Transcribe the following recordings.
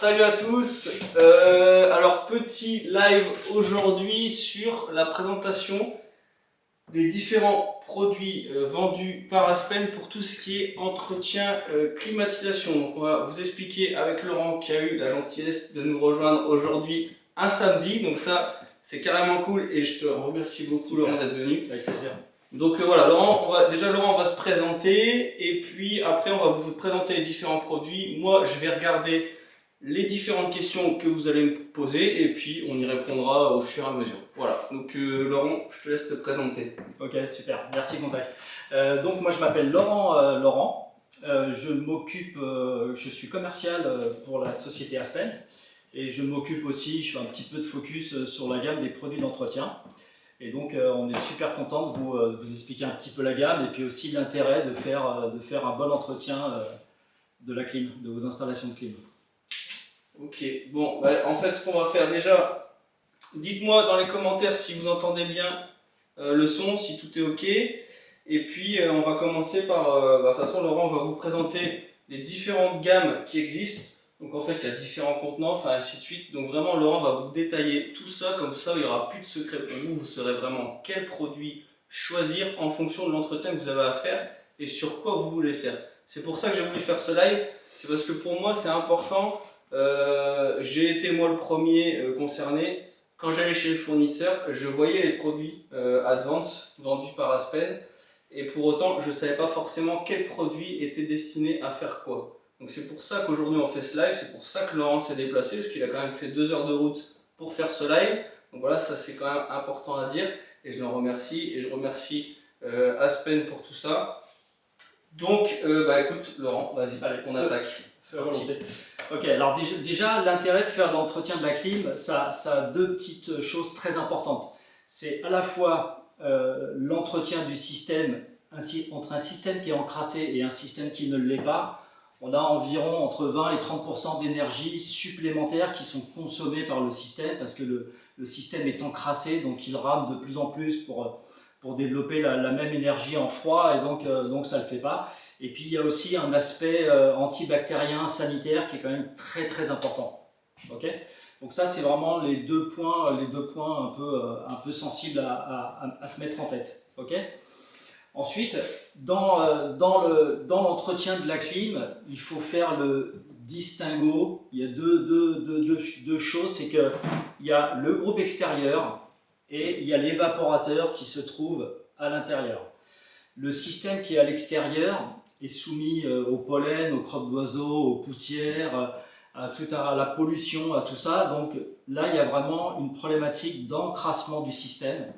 salut à tous. Alors petit live aujourd'hui sur la présentation des différents produits vendus par Aspen pour tout ce qui est entretien climatisation. Donc on va vous expliquer avec Laurent qui a eu la gentillesse de nous rejoindre aujourd'hui un samedi. Donc ça c'est carrément cool et je te remercie beaucoup Laurent d'être venu. Avec plaisir. Donc voilà, Laurent va se présenter et puis après on va vous présenter les différents produits. Moi je vais regarder les différentes questions que vous allez me poser et puis on y répondra au fur et à mesure. Voilà, donc Laurent, je te laisse te présenter. Ok, super, merci Gonzague. Donc moi je m'appelle Laurent, je suis commercial pour la société Aspen et je m'occupe aussi, je fais un petit peu de focus sur la gamme des produits d'entretien. Et donc on est super content de vous expliquer un petit peu la gamme et puis aussi l'intérêt de faire un bon entretien de la clim, de vos installations de clim. Ok, bon, en fait ce qu'on va faire déjà, dites-moi dans les commentaires si vous entendez bien le son, si tout est ok. Et puis on va commencer par, de toute façon Laurent va vous présenter les différentes gammes qui existent. Donc en fait il y a différents contenants, enfin ainsi de suite. Donc vraiment Laurent va vous détailler tout ça, comme ça il n'y aura plus de secret pour vous. Vous saurez vraiment quel produit choisir en fonction de l'entretien que vous avez à faire et sur quoi vous voulez faire. C'est pour ça que j'ai voulu faire ce live, c'est parce que pour moi c'est important. J'ai été moi le premier concerné. Quand j'allais chez les fournisseurs, je voyais les produits Advance vendus par Aspen et pour autant je ne savais pas forcément quel produit était destiné à faire quoi. Donc c'est pour ça qu'aujourd'hui on fait ce live, c'est pour ça que Laurent s'est déplacé parce qu'il a quand même fait 2 heures de route pour faire ce live. Donc voilà, ça c'est quand même important à dire et je l'en remercie et je remercie Aspen pour tout ça. Donc écoute Laurent, vas-y, allez, on attaque. Ok, alors déjà l'intérêt de faire l'entretien de la clim, ça a deux petites choses très importantes. C'est à la fois l'entretien du système, entre un système qui est encrassé et un système qui ne l'est pas, on a environ entre 20 et 30% d'énergie supplémentaire qui sont consommées par le système parce que le système est encrassé, donc il rame de plus en plus pour développer la même énergie en froid et donc ça ne le fait pas. Et puis il y a aussi un aspect antibactérien, sanitaire qui est quand même très très important. Okay, donc ça c'est vraiment les deux points un peu sensibles à se mettre en tête. Okay, ensuite, dans l'entretien de la clim, il faut faire le distinguo. Il y a deux choses, c'est qu'il y a le groupe extérieur et il y a l'évaporateur qui se trouve à l'intérieur. Le système qui est à l'extérieur est soumis au pollen, aux crottes d'oiseaux, aux poussières, à la pollution, à tout ça. Donc là, il y a vraiment une problématique d'encrassement du système.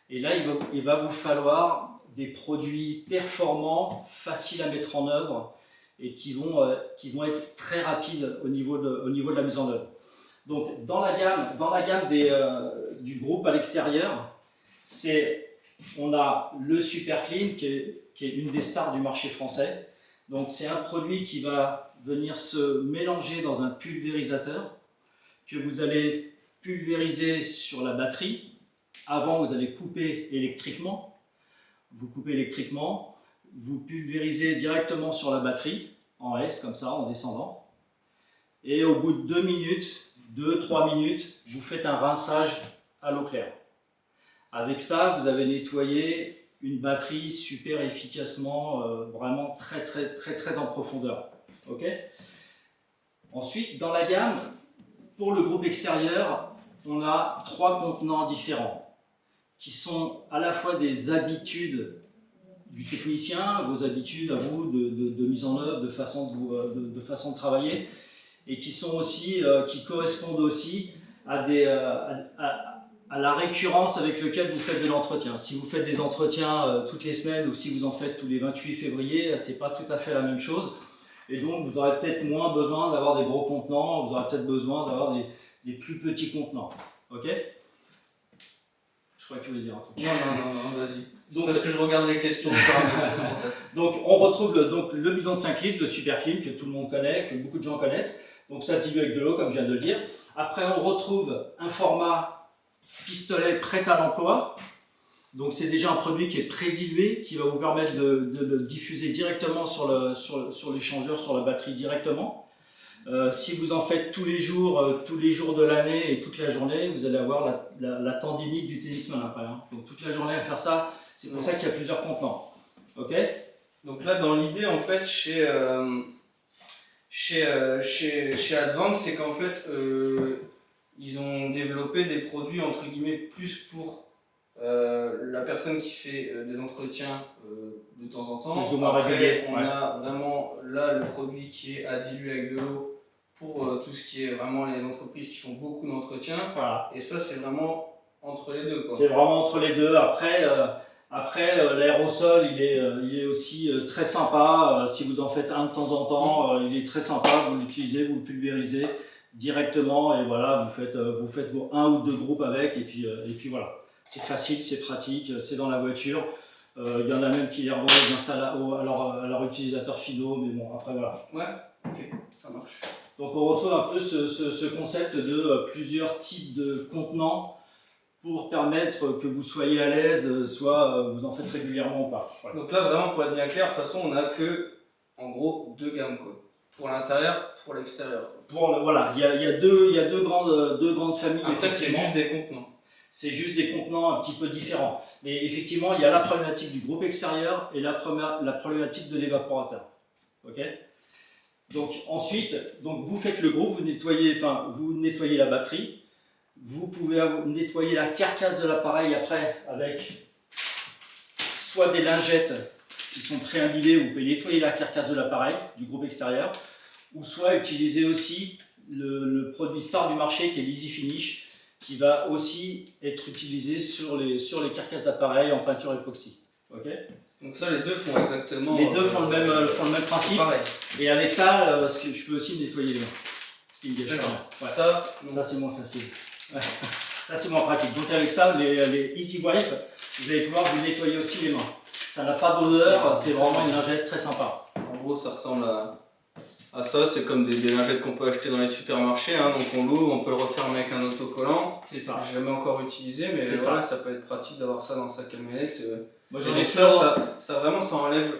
Et là, il va vous falloir des produits performants, faciles à mettre en œuvre et qui vont être très rapides au niveau de la mise en œuvre. Donc dans la gamme du groupe à l'extérieur, on a le Super Clean qui est une des stars du marché français. Donc c'est un produit qui va venir se mélanger dans un pulvérisateur que vous allez pulvériser sur la batterie. Avant, vous allez couper électriquement. Vous coupez électriquement, vous pulvérisez directement sur la batterie, en S comme ça, en descendant. Et au bout de 2-3 minutes, vous faites un rinçage à l'eau claire. Avec ça, vous avez nettoyé une batterie super efficacement, vraiment très très très très en profondeur. Okay, ensuite, dans la gamme, pour le groupe extérieur, on a 3 contenants différents qui sont à la fois des habitudes du technicien, vos habitudes à vous de mise en œuvre, de façon de travailler, et qui sont aussi, qui correspondent aussi à la récurrence avec laquelle vous faites de l'entretien. Si vous faites des entretiens toutes les semaines ou si vous en faites tous les 28 février, c'est pas tout à fait la même chose. Et donc vous aurez peut-être moins besoin d'avoir des gros contenants, vous aurez peut-être besoin d'avoir des plus petits contenants. Ok ? Je crois que tu voulais dire un truc. Non, vas-y. Donc, parce que je regarde les questions. Donc, on retrouve le bidon de 5 litres, le Super Clean, que tout le monde connaît, que beaucoup de gens connaissent. Donc, ça se dilue avec de l'eau, comme je viens de le dire. Après, on retrouve un format pistolet prêt à l'emploi. Donc, c'est déjà un produit qui est pré-dilué, qui va vous permettre de diffuser directement sur l'échangeur, sur la batterie directement. Si vous en faites tous les jours de l'année et toute la journée, vous allez avoir la tendinite du tennisman après. Hein. Donc toute la journée à faire ça, c'est pour ça qu'il y a plusieurs contenants. Ok. Donc là, dans l'idée, en fait, chez Advance, c'est qu'en fait, ils ont développé des produits entre guillemets plus pour la personne qui fait des entretiens de temps en temps. Plus ou moins Après, réguliers, on ouais. a vraiment là le produit qui est à diluer avec de l'eau pour tout ce qui est vraiment les entreprises qui font beaucoup d'entretiens. Voilà. Et ça, c'est vraiment entre les deux, quoi. C'est vraiment entre les deux. Après, l'aérosol, il est aussi très sympa. Si vous en faites un de temps en temps, il est très sympa. Vous l'utilisez, vous le pulvérisez directement et voilà, vous faites vos 1 ou 2 groupes avec et puis voilà. C'est facile, c'est pratique, c'est dans la voiture. Il y en a même qui les revendent, ils installent à leurs utilisateurs finaux, mais bon, après voilà. Ouais, ok, ça marche. Donc on retrouve un peu ce concept de plusieurs types de contenants pour permettre que vous soyez à l'aise, soit vous en faites régulièrement ou pas. Voilà. Donc là, vraiment, pour être bien clair, de toute façon, on n'a que, en gros, 2 gammes, quoi. Pour l'intérieur, pour l'extérieur. Voilà, il y a deux grandes familles. En fait, c'est juste des contenants. C'est juste des contenants un petit peu différents. Mais effectivement, il y a la problématique du groupe extérieur et la problématique de l'évaporateur. Ok. Donc ensuite, vous faites le groupe, vous nettoyez la batterie. Vous pouvez nettoyer la carcasse de l'appareil après avec soit des lingettes qui sont pré-imbibées, vous pouvez nettoyer la carcasse de l'appareil du groupe extérieur, ou soit utiliser aussi le produit star du marché qui est l'Easy Finish, qui va aussi être utilisé sur les carcasses d'appareil en peinture époxy. Okay. Donc ça, les deux font exactement... Les deux font le même principe. Pareil. Et avec ça, je peux aussi nettoyer les mains. Ce qui me gâche rien. Ouais. Ça c'est moins facile. Ça c'est moins pratique. Donc avec ça, les Easy Wipe, vous allez pouvoir vous nettoyer aussi les mains. Ça n'a pas d'odeur, c'est vraiment une lingette très sympa. En gros, ça ressemble à ça, c'est comme des lingettes qu'on peut acheter dans les supermarchés, hein. Donc on l'ouvre, on peut le refermer avec un autocollant. C'est ça. J'ai jamais encore utilisé, mais voilà, ça peut être pratique d'avoir ça dans sa camionnette. Moi j'en ai ça vraiment, ça enlève.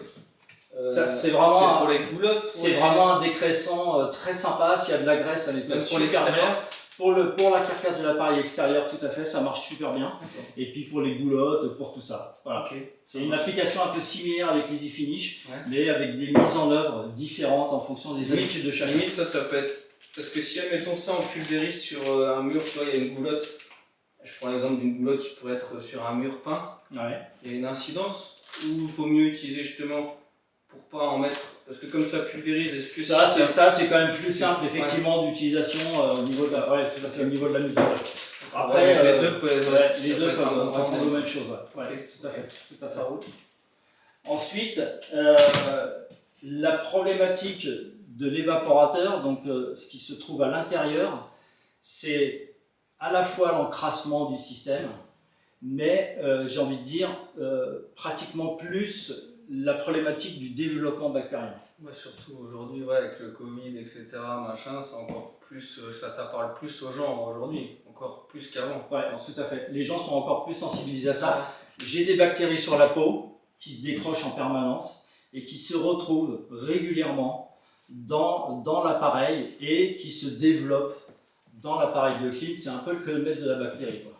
C'est vraiment pour les culottes. C'est vraiment un dégraissant très sympa. S'il y a de la graisse, ça nettoie super bien. Pour la carcasse de l'appareil extérieur, tout à fait, ça marche super bien. Et puis pour les goulottes, pour tout ça. Voilà. Okay, c'est une application un peu similaire avec l'Easy Finish, mais avec des mises en œuvre différentes en fonction des habitudes de chaque. Limite, ça peut être. Parce que si, admettons ça, on pulvérise sur un mur, tu vois, il y a une goulotte. Je prends l'exemple d'une goulotte qui pourrait être sur un mur peint. Ouais. Il y a une incidence où il faut mieux utiliser justement pour pas en mettre. Parce que comme ça pulvérise, est-ce que ça c'est quand même plus simple effectivement d'utilisation au niveau de au niveau de la mise en œuvre. Après les deux peuvent répondre aux mêmes choses. Ouais. Okay. Tout à fait. Ça roule. Ensuite, la problématique de l'évaporateur, donc ce qui se trouve à l'intérieur, c'est à la fois l'encrassement du système, mais j'ai envie de dire pratiquement plus la problématique du développement bactérien. Ouais, surtout aujourd'hui, avec le Covid, etc., machin, c'est encore plus, ça parle plus aux gens aujourd'hui, encore plus qu'avant. Ouais, tout à fait. Les gens sont encore plus sensibilisés à ça. J'ai des bactéries sur la peau qui se décrochent en permanence et qui se retrouvent régulièrement dans l'appareil et qui se développent dans l'appareil de clim. C'est un peu le kilomètre de la bactérie, quoi.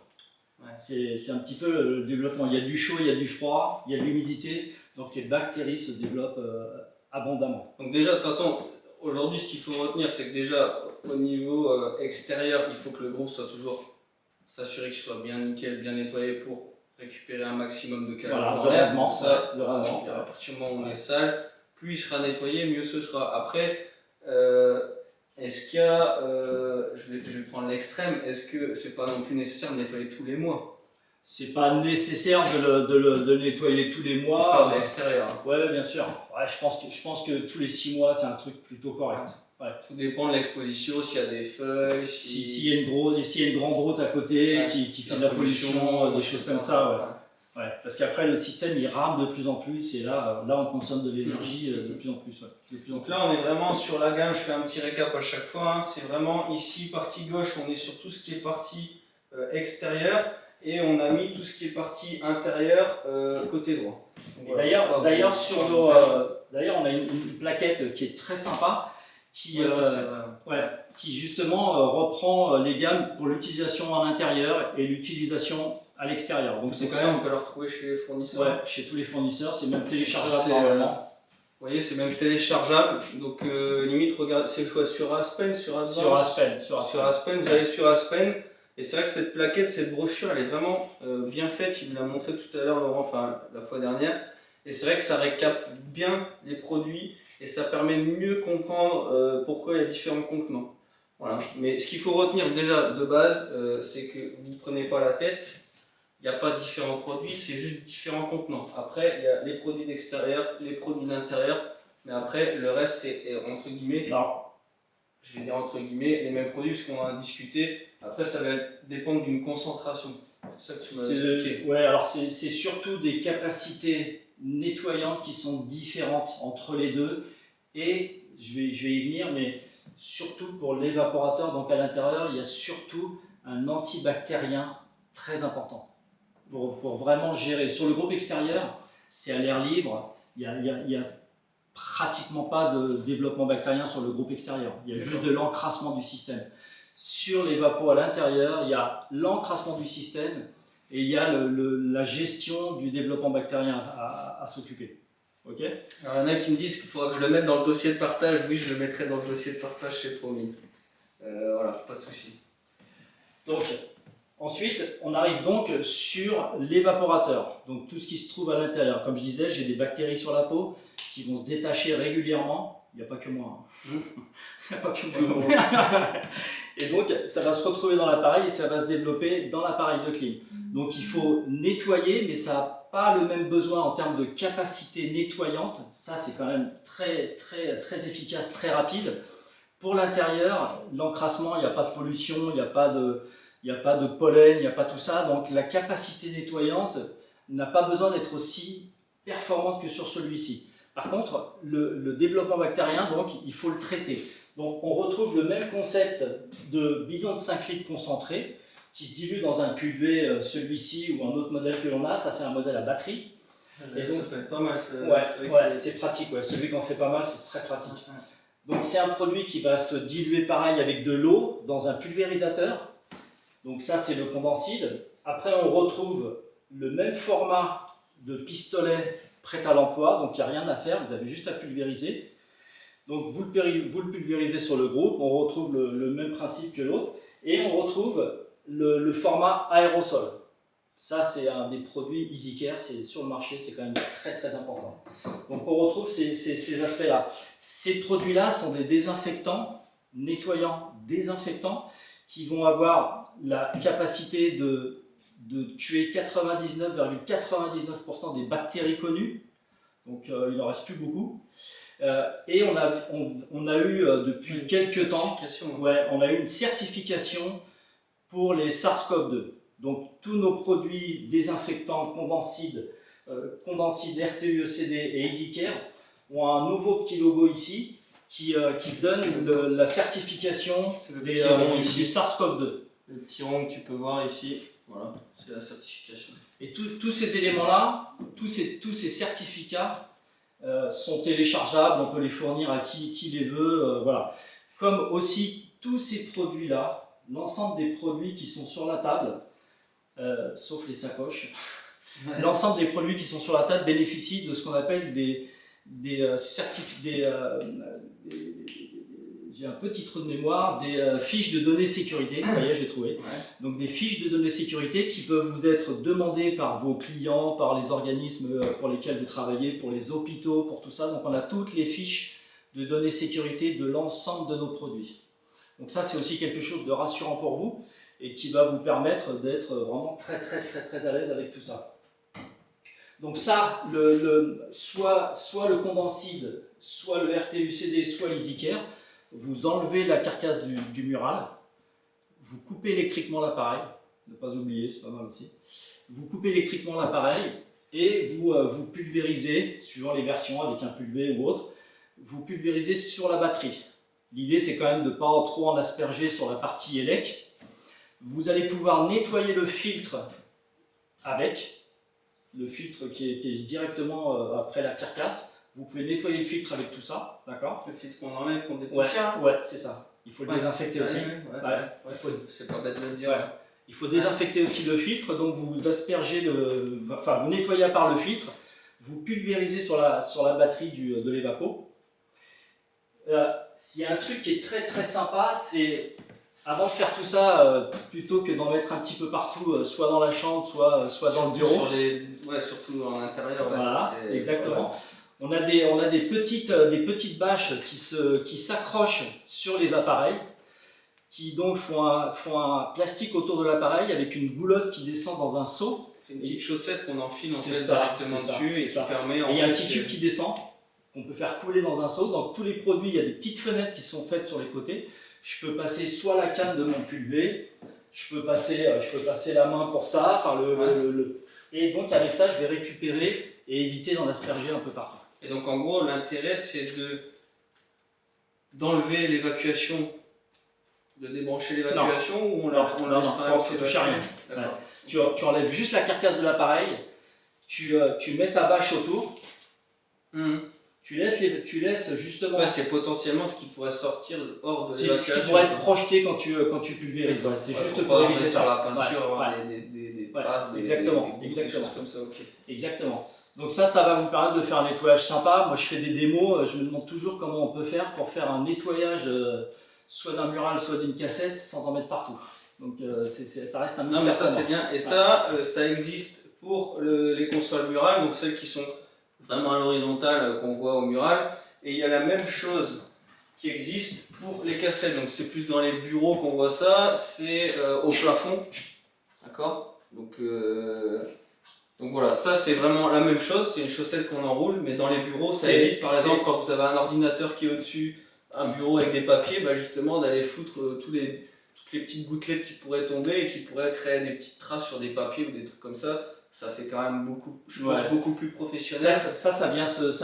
Ouais. C'est un petit peu le développement. Il y a du chaud, il y a du froid, il y a de l'humidité. Donc les bactéries se développent abondamment. Donc déjà, de toute façon, aujourd'hui, ce qu'il faut retenir, c'est que déjà, au niveau extérieur, il faut que le groupe soit toujours s'assurer qu'il soit bien nickel, bien nettoyé pour récupérer un maximum de calories dans l'air. Ça, à partir du moment où on est sale, plus il sera nettoyé, mieux ce sera. Après, est-ce qu'il y a, je vais prendre l'extrême, est-ce que c'est pas non plus nécessaire de nettoyer tous les mois? C'est pas nécessaire de le nettoyer tous les mois. À l'extérieur. Ouais, bien sûr. Ouais, je pense que tous les 6 mois, c'est un truc plutôt correct. Ouais. Tout dépend de l'exposition, s'il y a des feuilles, s'il y a une grande route à côté qui fait de la pollution, des choses comme ça. Ouais. Parce qu'après, le système, il rame de plus en plus et là on consomme de l'énergie de plus en plus. Donc là, on est vraiment sur la gamme. Je fais un petit récap à chaque fois. Hein. C'est vraiment ici, partie gauche, on est sur tout ce qui est partie extérieure. Et on a mis tout ce qui est partie intérieure côté droit. D'ailleurs, on a une plaquette qui est très sympa, qui, Ouais, ça, c'est vrai. ouais, qui justement reprend les gammes pour l'utilisation à l'intérieur et l'utilisation à l'extérieur. Donc C'est c'est quand même, on peut le retrouver chez les fournisseurs. ouais, chez tous les fournisseurs, c'est même téléchargeable C'est, normalement. Vous voyez, c'est même téléchargeable. Donc limite, regardez, c'est quoi sur Aspen, sur Advance, sur Aspen, vous allez sur Aspen. Et c'est vrai que cette plaquette, cette brochure, elle est vraiment bien faite. Il me l'a montré tout à l'heure, Laurent, enfin la fois dernière. Et c'est vrai que ça récap bien les produits et ça permet de mieux comprendre pourquoi il y a différents contenants. Voilà. Mais ce qu'il faut retenir déjà de base, c'est que vous ne prenez pas la tête. Il n'y a pas différents produits, c'est juste différents contenants. Après, il y a les produits d'extérieur, les produits d'intérieur, mais après, le reste, c'est entre guillemets, alors, je vais dire entre guillemets, les mêmes produits, parce qu'on en a discuté. Après, ça va dépendre d'une concentration. C'est ça que tu m'as expliqué. Ouais, alors c'est surtout des capacités nettoyantes qui sont différentes entre les deux. Et je vais y venir, mais surtout pour l'évaporateur, donc à l'intérieur, il y a surtout un antibactérien très important. Pour vraiment gérer. Sur le groupe extérieur, c'est à l'air libre, il y a pratiquement pas de développement bactérien sur le groupe extérieur, il y a juste de l'encrassement du système. Sur les vapos à l'intérieur, il y a l'encrassement du système et il y a la gestion du développement bactérien à s'occuper. Ok. Alors, il y en a qui me disent qu'il faudra que je le mette dans le dossier de partage. Oui, je le mettrai dans le dossier de partage, c'est promis. Voilà, pas de souci. Donc, ensuite, on arrive donc sur l'évaporateur, donc tout ce qui se trouve à l'intérieur. Comme je disais, j'ai des bactéries sur la peau qui vont se détacher régulièrement. Il n'y a pas que moi. Il n'y a pas que moi. Et donc, ça va se retrouver dans l'appareil et ça va se développer dans l'appareil de clim. Donc, il faut nettoyer, mais ça n'a pas le même besoin en termes de capacité nettoyante. Ça, c'est quand même très efficace, très rapide. Pour l'intérieur, l'encrassement, il n'y a pas de pollution, il n'y a pas de pollen, il n'y a pas tout ça. Donc, la capacité nettoyante n'a pas besoin d'être aussi performante que sur celui-ci. Par contre, le développement bactérien, donc, il faut le traiter. Donc, on retrouve le même concept de bidon de 5 litres concentré qui se dilue dans un pulvé, celui-ci ou un autre modèle que l'on a. Ça, c'est un modèle à batterie. Et donc, ça peut être pas mal. C'est pratique. Ouais. Celui qui en fait pas mal, c'est très pratique. Donc, c'est un produit qui va se diluer pareil avec de l'eau dans un pulvérisateur. Donc, ça, c'est le condenside. Après, on retrouve le même format de pistolet prêt à l'emploi. Donc, il n'y a rien à faire. Vous avez juste à pulvériser. Donc, vous le pulvérisez sur le groupe. On retrouve le même principe que l'autre. Et on retrouve le format aérosol. Ça, c'est un des produits EasyCare. C'est sur le marché. C'est quand même très important. Donc, on retrouve ces aspects-là. Ces produits-là sont des désinfectants, nettoyants désinfectants, qui vont avoir la capacité de tuer 99,99% des bactéries connues. Donc, il n'en reste plus beaucoup. Et on a eu depuis quelques temps, on a eu une certification pour les SARS-CoV-2. Donc, tous nos produits désinfectants, Condenside, RTU-ECD et EasyCare ont un nouveau petit logo ici qui donne la certification du SARS-CoV-2. Le petit rond que tu peux voir ici, voilà, c'est la certification. Et tous ces éléments-là, tous ces certificats sont téléchargeables, on peut les fournir à qui les veut, voilà. Comme aussi tous ces produits-là, l'ensemble des produits qui sont sur la table, sauf les sacoches, l'ensemble des produits qui sont sur la table bénéficient de ce qu'on appelle j'ai un petit trou de mémoire, des fiches de données sécurité, ça y est, je l'ai trouvé. Ouais. Donc des fiches de données sécurité qui peuvent vous être demandées par vos clients, par les organismes pour lesquels vous travaillez, pour les hôpitaux, pour tout ça. Donc on a toutes les fiches de données sécurité de l'ensemble de nos produits. Donc ça, c'est aussi quelque chose de rassurant pour vous et qui va vous permettre d'être vraiment très à l'aise avec tout ça. Donc ça, soit le Condenside, soit le RTU-CD, soit l'EasyCare, vous enlevez la carcasse du mural, vous coupez électriquement l'appareil, ne pas oublier, c'est pas mal aussi. Vous coupez électriquement l'appareil et vous pulvérisez, suivant les versions avec un pulvé ou autre, vous pulvérisez sur la batterie. L'idée, c'est quand même de ne pas trop en asperger sur la partie élec. Vous allez pouvoir nettoyer le filtre avec, le filtre qui est directement après la carcasse. Vous pouvez nettoyer le filtre avec tout ça, d'accord? Le filtre qu'on enlève, qu'on Ouais, dépoussière. ouais, c'est ça. Il faut le Ouais. désinfecter aussi. Ouais, c'est pas bête de le dire. Ouais. Il faut désinfecter aussi le filtre, donc vous aspergez vous nettoyez à part le filtre, vous pulvérisez sur la batterie de l'évapo. S'il y a un truc qui est très très sympa, c'est avant de faire tout ça, plutôt que d'en mettre un petit peu partout, soit dans la chambre, soit dans le bureau. Surtout en intérieur. Voilà, exactement. On a des petites bâches qui s'accrochent sur les appareils, qui donc font un plastique autour de l'appareil avec une goulotte qui descend dans un seau. C'est une petite chaussette qu'on enfile C'est directement ça, dessus et qui permet. Et il y a un petit tube qui descend, qu'on peut faire couler dans un seau. Dans tous les produits, il y a des petites fenêtres qui sont faites sur les côtés. Je peux passer soit la canne de mon pulvé, je peux passer la main pour ça, et donc avec ça, je vais récupérer et éviter d'en asperger un peu partout. Et donc en gros, l'intérêt, c'est d'enlever l'évacuation, de débrancher l'évacuation, ou on la laisse pas faut toucher à rien. D'accord. Tu enlèves juste la carcasse de l'appareil, tu mets ta bâche autour, tu laisses justement. Ouais, c'est potentiellement ce qui pourrait sortir hors de l'évacuation. C'est ce qui pourrait être projeté quand tu pulvérises. C'est juste pour éviter ça. La peinture, avoir des traces, exactement. des choses comme ça. Ok. Exactement. Donc ça va vous permettre de faire un nettoyage sympa. Moi, je fais des démos. Je me demande toujours comment on peut faire pour faire un nettoyage soit d'un mural, soit d'une cassette, sans en mettre partout. Donc ça reste un mystère. Non, mais ça c'est bien. Et ça existe pour les consoles murales, donc celles qui sont vraiment à l'horizontale qu'on voit au mural. Et il y a la même chose qui existe pour les cassettes. Donc c'est plus dans les bureaux qu'on voit ça. C'est au plafond. D'accord ? Donc voilà, ça c'est vraiment la même chose, c'est une chaussette qu'on enroule, mais dans les bureaux, ça évite par exemple quand vous avez un ordinateur qui est au-dessus, un bureau avec des papiers, bah justement d'aller foutre toutes les petites gouttelettes qui pourraient tomber et qui pourraient créer des petites traces sur des papiers ou des trucs comme ça. Ça fait quand même beaucoup, je pense, beaucoup plus professionnel. Ça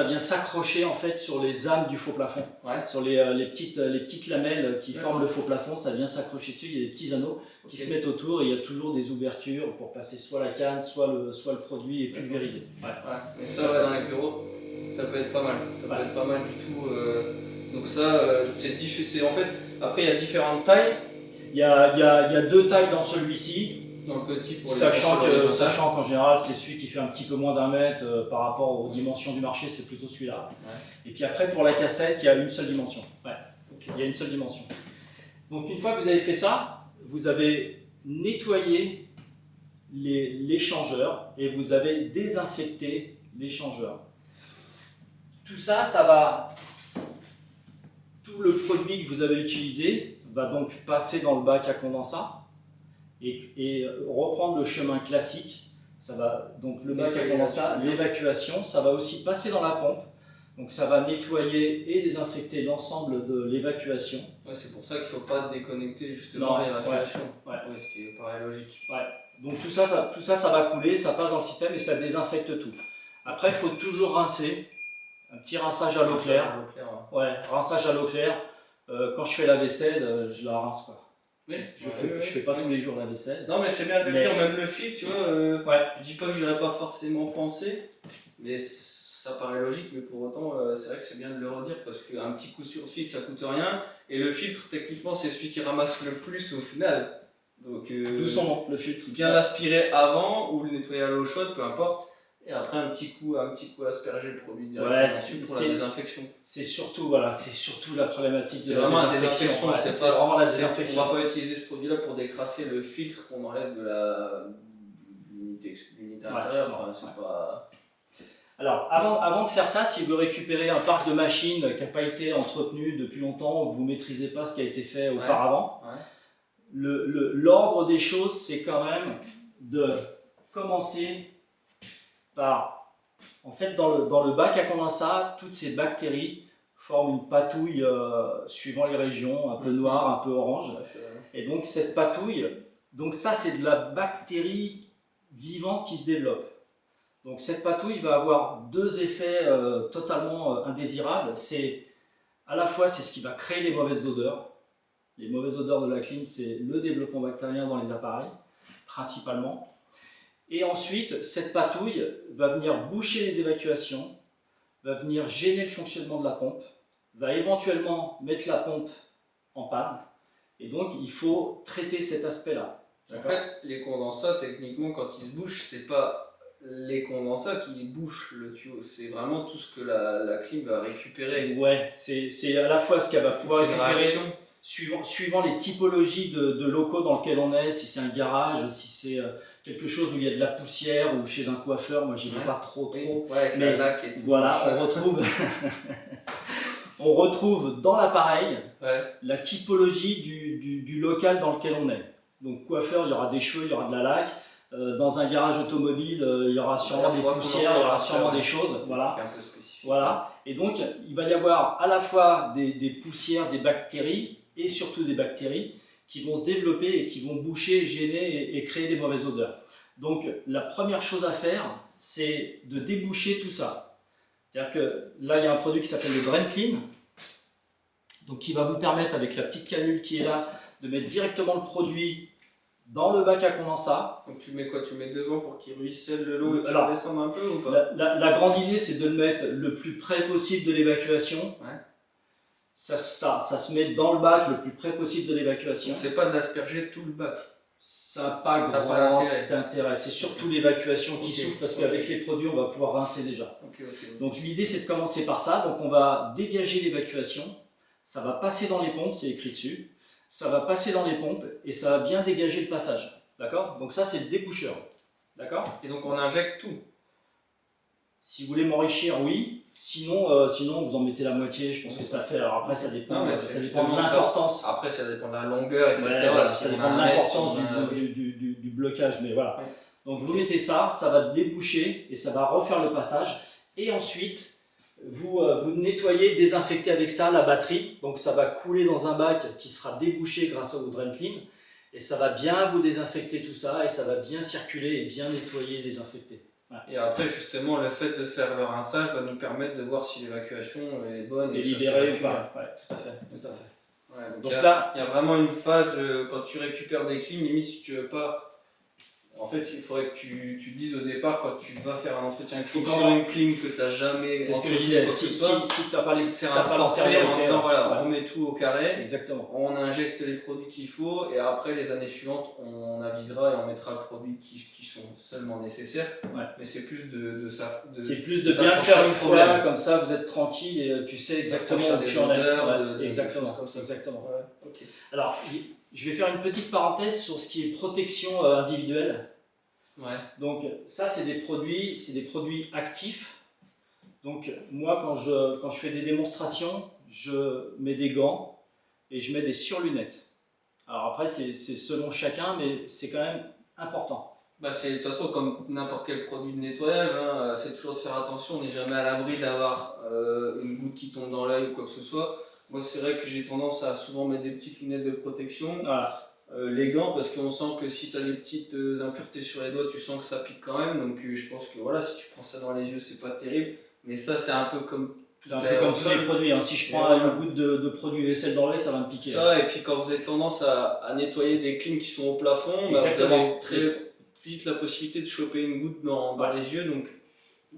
vient s'accrocher en fait sur les âmes du faux plafond. Ouais. Sur les petites lamelles qui forment le faux plafond, ça vient s'accrocher dessus. Il y a des petits anneaux qui se mettent autour et il y a toujours des ouvertures pour passer soit la canne, soit le produit et pulvériser. Ouais. Mais ça, dans les bureaux, ça peut être pas mal. Ça peut être pas mal du tout. Donc ça, c'est en fait, après il y a différentes tailles. Il y a deux tailles dans celui-ci. Dans le petit pour sachant qu'en général c'est celui qui fait un petit peu moins d'un mètre par rapport aux dimensions du marché, c'est plutôt celui-là. Ouais. Et puis après pour la cassette, il y a une seule dimension. Ouais. Okay. Il y a une seule dimension. Donc une fois que vous avez fait ça, vous avez nettoyé l'échangeur et vous avez désinfecté l'échangeur. Tout le produit que vous avez utilisé va donc passer dans le bac à condensat. Et reprendre le chemin classique, ça va donc le bac à condensat, l'évacuation, ça va aussi passer dans la pompe, donc ça va nettoyer et désinfecter l'ensemble de l'évacuation. Ouais, c'est pour ça qu'il ne faut pas déconnecter justement l'évacuation, ce qui paraît logique. Ouais. Donc tout ça va couler, ça passe dans le système et ça désinfecte tout. Après il faut toujours rincer, un petit rinçage à l'eau claire. Rinçage à l'eau claire. Quand je fais la vaisselle, je la rince pas. Je fais pas tous les jours la vaisselle. Non mais c'est bien de le dire, même le fil, tu vois, je dis pas que je n'aurais pas forcément pensé, mais ça paraît logique, mais pour autant c'est vrai que c'est bien de le redire parce qu'un petit coup sur filtre ça coûte rien, et le filtre techniquement c'est celui qui ramasse le plus au final. Donc d'où son nom, le filtre. Bien l'aspirer avant ou le nettoyer à l'eau chaude, peu importe. Et après un petit coup asperger le produit directement dessus pour la désinfection. C'est surtout la problématique de la désinfection. C'est vraiment la désinfection. On ne va pas utiliser ce produit-là pour décrasser le filtre qu'on enlève de l'unité intérieure. Pas... Alors, avant de faire ça, si vous récupérez un parc de machines qui n'a pas été entretenu depuis longtemps ou que vous ne maîtrisez pas ce qui a été fait auparavant, l'ordre des choses, c'est quand même de commencer par, en fait, dans le bac à condensat, toutes ces bactéries forment une patouille suivant les régions, un peu noire, un peu orange. Et donc cette patouille, ça c'est de la bactérie vivante qui se développe. Donc cette patouille va avoir deux effets totalement indésirables. À la fois c'est ce qui va créer les mauvaises odeurs. Les mauvaises odeurs de la clim, c'est le développement bactérien dans les appareils, principalement. Et ensuite, cette patouille va venir boucher les évacuations, va venir gêner le fonctionnement de la pompe, va éventuellement mettre la pompe en panne, et donc il faut traiter cet aspect-là. En fait, les condensats, techniquement, quand ils se bouchent, c'est pas les condensats qui bouchent le tuyau, c'est vraiment tout ce que la clim va récupérer. Ouais, c'est à la fois ce qu'elle va pouvoir C'est une récupérer réaction. suivant les typologies de locaux dans lesquels on est, si c'est un garage, si c'est quelque chose où il y a de la poussière ou chez un coiffeur, moi j'y vais pas trop. Ouais, avec Mais la laque et tout. voilà, on retrouve dans l'appareil Ouais. la typologie du local dans lequel on est. Donc coiffeur, il y aura des cheveux, il y aura de la laque. Dans un garage automobile, il y aura sûrement des poussières, il y aura sûrement des choses. Voilà. Un peu spécifique. Voilà. Et donc, il va y avoir à la fois des poussières, des bactéries, et surtout des bactéries qui vont se développer et qui vont boucher, gêner et créer des mauvaises odeurs. Donc, la première chose à faire, c'est de déboucher tout ça. C'est-à-dire que là, il y a un produit qui s'appelle le Drain Clean, donc qui va vous permettre, avec la petite canule qui est là, de mettre directement le produit dans le bac à condensat. Donc tu mets quoi? Tu mets devant pour qu'il ruisselle de l'eau et qu'il Alors, redescende un peu ou pas? La grande idée, c'est de le mettre le plus près possible de l'évacuation. Ouais. Ça se met dans le bac le plus près possible de l'évacuation. Donc c'est pas d'asperger tout le bac. Ça n'a pas Ça a grand pas intérêt. C'est surtout l'évacuation qui souffre parce qu'avec les produits, on va pouvoir rincer déjà. Ok. Donc l'idée, c'est de commencer par ça. Donc on va dégager l'évacuation. Ça va passer dans les pompes, c'est écrit dessus. Ça va passer dans les pompes et ça va bien dégager le passage. D'accord? Donc ça, c'est le déboucheur. D'accord? Et donc on injecte tout. Si vous voulez m'enrichir, oui. Sinon, vous en mettez la moitié. Je pense que ça fait. Alors après, ça dépend, Non, mais ça c'est dépend de justement l'importance. Après, ça dépend de la longueur, etc. Ouais, voilà, Si ça on dépend a de un mètre, l'importance si on a- du blocage. Mais voilà. Ouais. Donc vous mettez ça, ça va déboucher et ça va refaire le passage. Et ensuite, vous nettoyez, désinfectez avec ça la batterie. Donc ça va couler dans un bac qui sera débouché grâce au Drain Clean. Et ça va bien vous désinfecter tout ça et ça va bien circuler et bien nettoyer et désinfecter. Ouais. Et après, justement, le fait de faire le rinçage va nous permettre de voir si l'évacuation est bonne Et que ça se libéré ou évacue. pas. Ouais, tout à fait. Ouais, donc Donc il y a- là, il y a vraiment une phase, quand tu récupères des clims, limite si tu veux pas. En fait, il faudrait que tu dises au départ, quand tu vas faire un entretien clim Faut sur qu'on- une clim que tu n'as jamais. c'est ce que je entretenu disais. quoi que Si ce soit, tu n'as pas les c'est un forfait en disant voilà, on met tout au carré. Exactement. On injecte les produits qu'il faut et après les années suivantes on avisera et on mettra le produit qui sont seulement nécessaires. Ouais. Mais c'est plus de ça. C'est plus de ça bien le franchir faire le une problème. fois, comme ça vous êtes tranquille et tu sais exactement franchir où des tu en es. odeurs, Ouais, des exactement. choses comme ça. Exactement. Ouais, ok. Alors, je vais faire une petite parenthèse sur ce qui est protection individuelle. Ouais. Donc ça, c'est des produits actifs. Donc moi, quand je fais des démonstrations, je mets des gants et je mets des surlunettes. Alors après, c'est selon chacun, mais c'est quand même important. Bah c'est de toute façon comme n'importe quel produit de nettoyage, hein, c'est toujours de faire attention, on n'est jamais à l'abri d'avoir une goutte qui tombe dans l'œil ou quoi que ce soit. Moi c'est vrai que j'ai tendance à souvent mettre des petites lunettes de protection. Voilà. Les gants parce qu'on sent que si tu as des petites impuretés sur les doigts tu sens que ça pique quand même donc je pense que voilà si tu prends ça dans les yeux c'est pas terrible mais ça c'est un peu comme C'est un peu comme tous les produits. Hein. Si je prends une goutte de produit vaisselle dans l'œil, ça va me piquer. Ça et puis quand vous avez tendance à nettoyer des clims qui sont au plafond, bah, vous avez très vite la possibilité de choper une goutte dans les yeux donc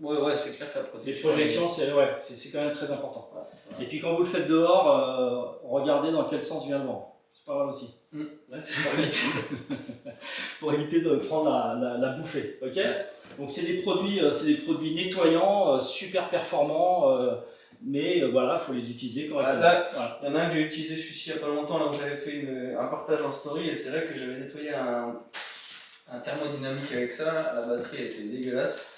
ouais c'est clair que la protection. Les projections c'est quand même très important. Ouais. Et puis quand vous le faites dehors, regardez dans quel sens vient le vent. C'est pas mal aussi. Ouais, c'est pour éviter. Pour éviter de prendre la bouffée. Okay, donc c'est des produits nettoyants, super performants, mais voilà, il faut les utiliser correctement. Là, il y en a un que j'ai utilisé celui-ci il n'y a pas longtemps, là où j'avais fait un partage en story, et c'est vrai que j'avais nettoyé un thermodynamique avec ça, la batterie était dégueulasse,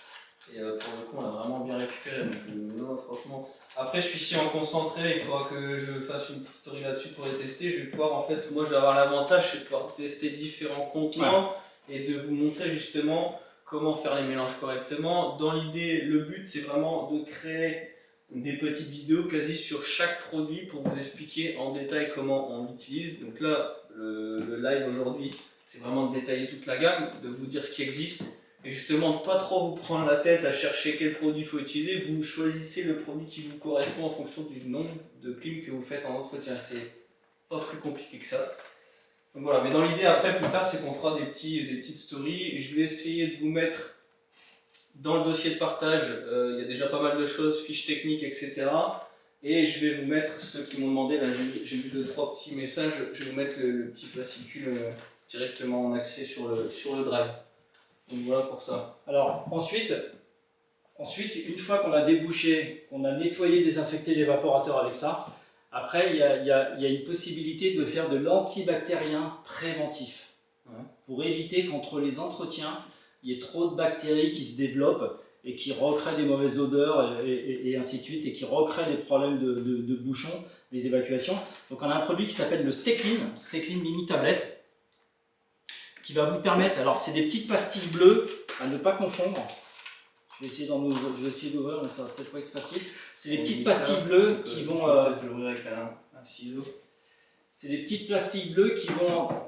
et pour le coup on l'a vraiment bien récupéré, donc non, franchement. Après celui-ci en concentré, il faudra que je fasse une petite story là-dessus pour les tester. Je vais pouvoir, en fait, moi je vais avoir l'avantage c'est de pouvoir tester différents contenants et de vous montrer justement comment faire les mélanges correctement. Dans l'idée, le but c'est vraiment de créer des petites vidéos quasi sur chaque produit pour vous expliquer en détail comment on l'utilise. Donc là, le live aujourd'hui, c'est vraiment de détailler toute la gamme, de vous dire ce qui existe. Et justement, pas trop vous prendre la tête à chercher quel produit il faut utiliser, vous choisissez le produit qui vous correspond en fonction du nombre de clims que vous faites en entretien. C'est pas plus compliqué que ça. Donc voilà, mais dans l'idée après, plus tard, c'est qu'on fera des petites stories. Je vais essayer de vous mettre dans le dossier de partage, il y a déjà pas mal de choses, fiches techniques, etc. Et je vais vous mettre, ceux qui m'ont demandé, là j'ai vu 2-3 petits messages, je vais vous mettre le petit fascicule directement en accès sur le Drive. Donc voilà pour ça. Alors ensuite, une fois qu'on a débouché, qu'on a nettoyé, désinfecté l'évaporateur avec ça, après il y a une possibilité de faire de l'antibactérien préventif. Pour éviter qu'entre les entretiens, il y ait trop de bactéries qui se développent et qui recréent des mauvaises odeurs et ainsi de suite, et qui recréent des problèmes de bouchons, des évacuations. Donc on a un produit qui s'appelle le Steclean Mini Tablette, qui va vous permettre, alors c'est des petites pastilles bleues à ne pas confondre. Je vais essayer d'ouvrir, mais ça va peut-être pas être facile. C'est des petites pastilles bleues qui vont... peut-être l'ouvrir avec un ciseau. C'est des petites pastilles bleues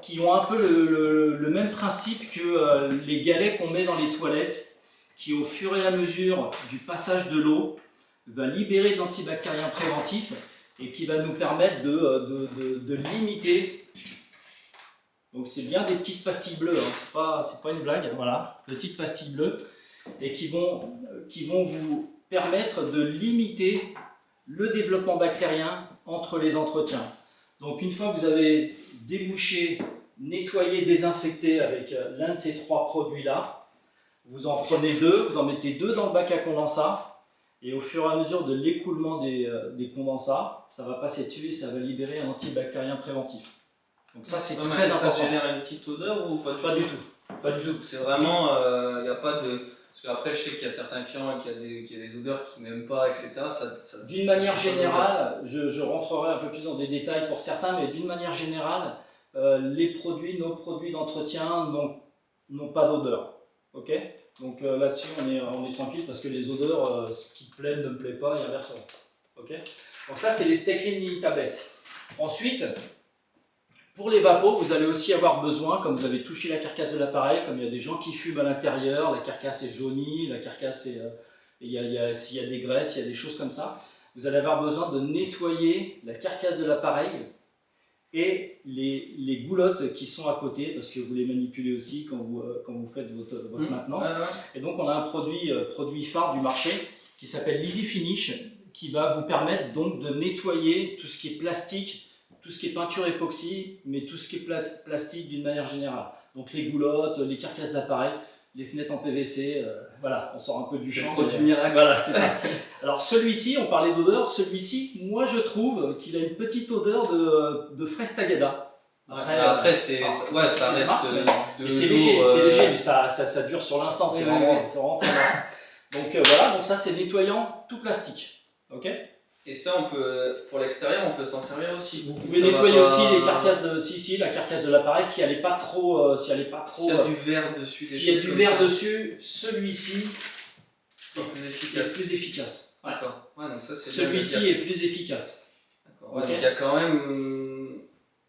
qui ont un peu le même principe que les galets qu'on met dans les toilettes, qui au fur et à mesure du passage de l'eau va libérer de l'antibactérien préventif et qui va nous permettre de limiter. Donc c'est bien des petites pastilles bleues, hein. C'est pas une blague, voilà, petites pastilles bleues, et qui vont vous permettre de limiter le développement bactérien entre les entretiens. Donc une fois que vous avez débouché, nettoyé, désinfecté avec l'un de ces trois produits-là, vous en prenez deux, vous en mettez deux dans le bac à condensat, et au fur et à mesure de l'écoulement des condensats, ça va passer dessus et ça va libérer un antibactérien préventif. Donc ça c'est très important. Ça génère une petite odeur ou pas du tout? Pas du tout. C'est vraiment, il n'y a pas de... Parce qu'après, je sais qu'il y a certains clients qui a des odeurs qu'ils n'aiment pas, etc. D'une manière générale, je rentrerai un peu plus dans des détails pour certains, mais d'une manière générale, nos produits d'entretien n'ont pas d'odeur. Ok? Donc là-dessus, on est tranquille parce que les odeurs, ce qui plaît ne me plaît pas et inversement. Ok? Donc ça, c'est les Steclean Mini Tablettes. Ensuite, pour les vapos, vous allez aussi avoir besoin, comme vous avez touché la carcasse de l'appareil, comme il y a des gens qui fument à l'intérieur, la carcasse est jaunie, la carcasse est, s'il y a des graisses, il y a des choses comme ça, vous allez avoir besoin de nettoyer la carcasse de l'appareil et les goulottes qui sont à côté, parce que vous les manipulez aussi quand vous faites votre maintenance. Et donc on a un produit phare du marché qui s'appelle l'Easy Finish, qui va vous permettre donc de nettoyer tout ce qui est plastique, tout ce qui est peinture époxy, mais tout ce qui est plastique d'une manière générale. Donc les goulottes, les carcasses d'appareil, les fenêtres en PVC, voilà, on sort un peu du champ. Le produit miracle. Voilà, c'est ça. Alors celui-ci, on parlait d'odeur, celui-ci, moi je trouve qu'il a une petite odeur de fraise tagada. Après ça reste mais c'est léger, mais ça dure sur l'instant, c'est vraiment très bien. Donc voilà, donc ça c'est nettoyant tout plastique. Ok. Et ça, pour l'extérieur, on peut s'en servir aussi. Vous pouvez nettoyer aussi les carcasses la carcasse de l'appareil si elle n'est pas trop, s'il y a du verre dessus. S'il y a du verre dessus, celui-ci est plus efficace. D'accord. Ouais, donc ça, celui-ci est plus efficace. D'accord. Ouais, donc il y a quand même.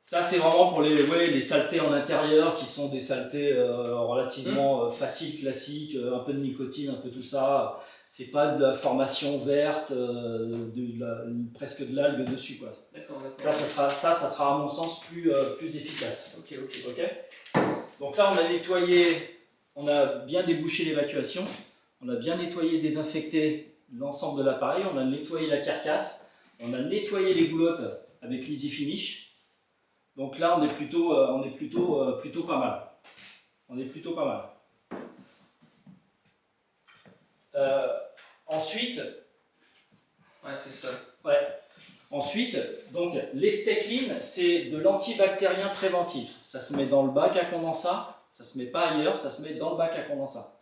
Ça, c'est vraiment pour les saletés en intérieur qui sont des saletés relativement faciles, classiques, un peu de nicotine, un peu tout ça. C'est pas de la formation verte, presque de l'algue dessus, quoi. D'accord. Ça sera à mon sens plus efficace. Ok. Donc là, on a bien débouché l'évacuation, on a bien nettoyé, désinfecté l'ensemble de l'appareil, on a nettoyé la carcasse, on a nettoyé les goulottes avec l'Easy Finish. Donc là, on est plutôt pas mal. On est plutôt pas mal. Ensuite, c'est ça. Ensuite, donc les Steclean, c'est de l'antibactérien préventif. Ça se met dans le bac à condensat, ça se met pas ailleurs, ça se met dans le bac à condensat.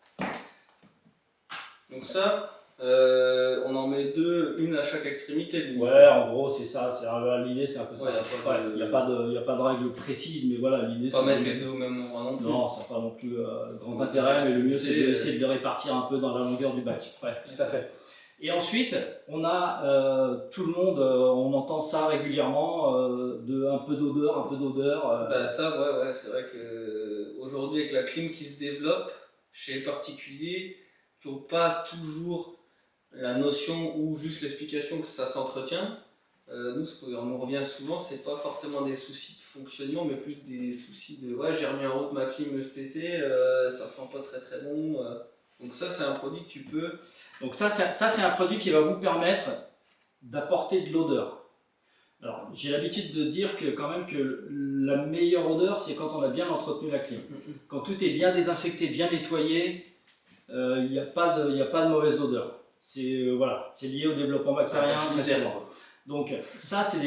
Donc ça, on en met une à chaque extrémité. Ouais, en gros c'est ça. L'idée c'est un peu ça. Il n'y a pas de règle précise, mais voilà, l'idée c'est. Pas mettre les deux au même endroit non plus. Non, ça n'a pas non plus grand intérêt, mais le mieux c'est d'essayer de les répartir un peu dans la longueur du bac. Ouais, tout à fait. Et ensuite, on a tout le monde, on entend ça régulièrement, un peu d'odeur. Ça, c'est vrai qu'aujourd'hui, avec la clim qui se développe chez les particuliers, qui n'ont pas toujours la notion ou juste l'explication que ça s'entretient, nous, ce qu'on nous revient souvent, c'est pas forcément des soucis de fonctionnement, mais plus des soucis de j'ai remis en route ma clim cet été, ça sent pas très très bon. Donc ça, c'est un produit que tu peux... Donc ça c'est un produit qui va vous permettre d'apporter de l'odeur. Alors, j'ai l'habitude de dire que quand même que la meilleure odeur, c'est quand on a bien entretenu la clim. Quand tout est bien désinfecté, bien nettoyé, il n'y a pas de mauvaise odeur. C'est voilà, c'est lié au développement bactérien très souvent. Donc ça, c'est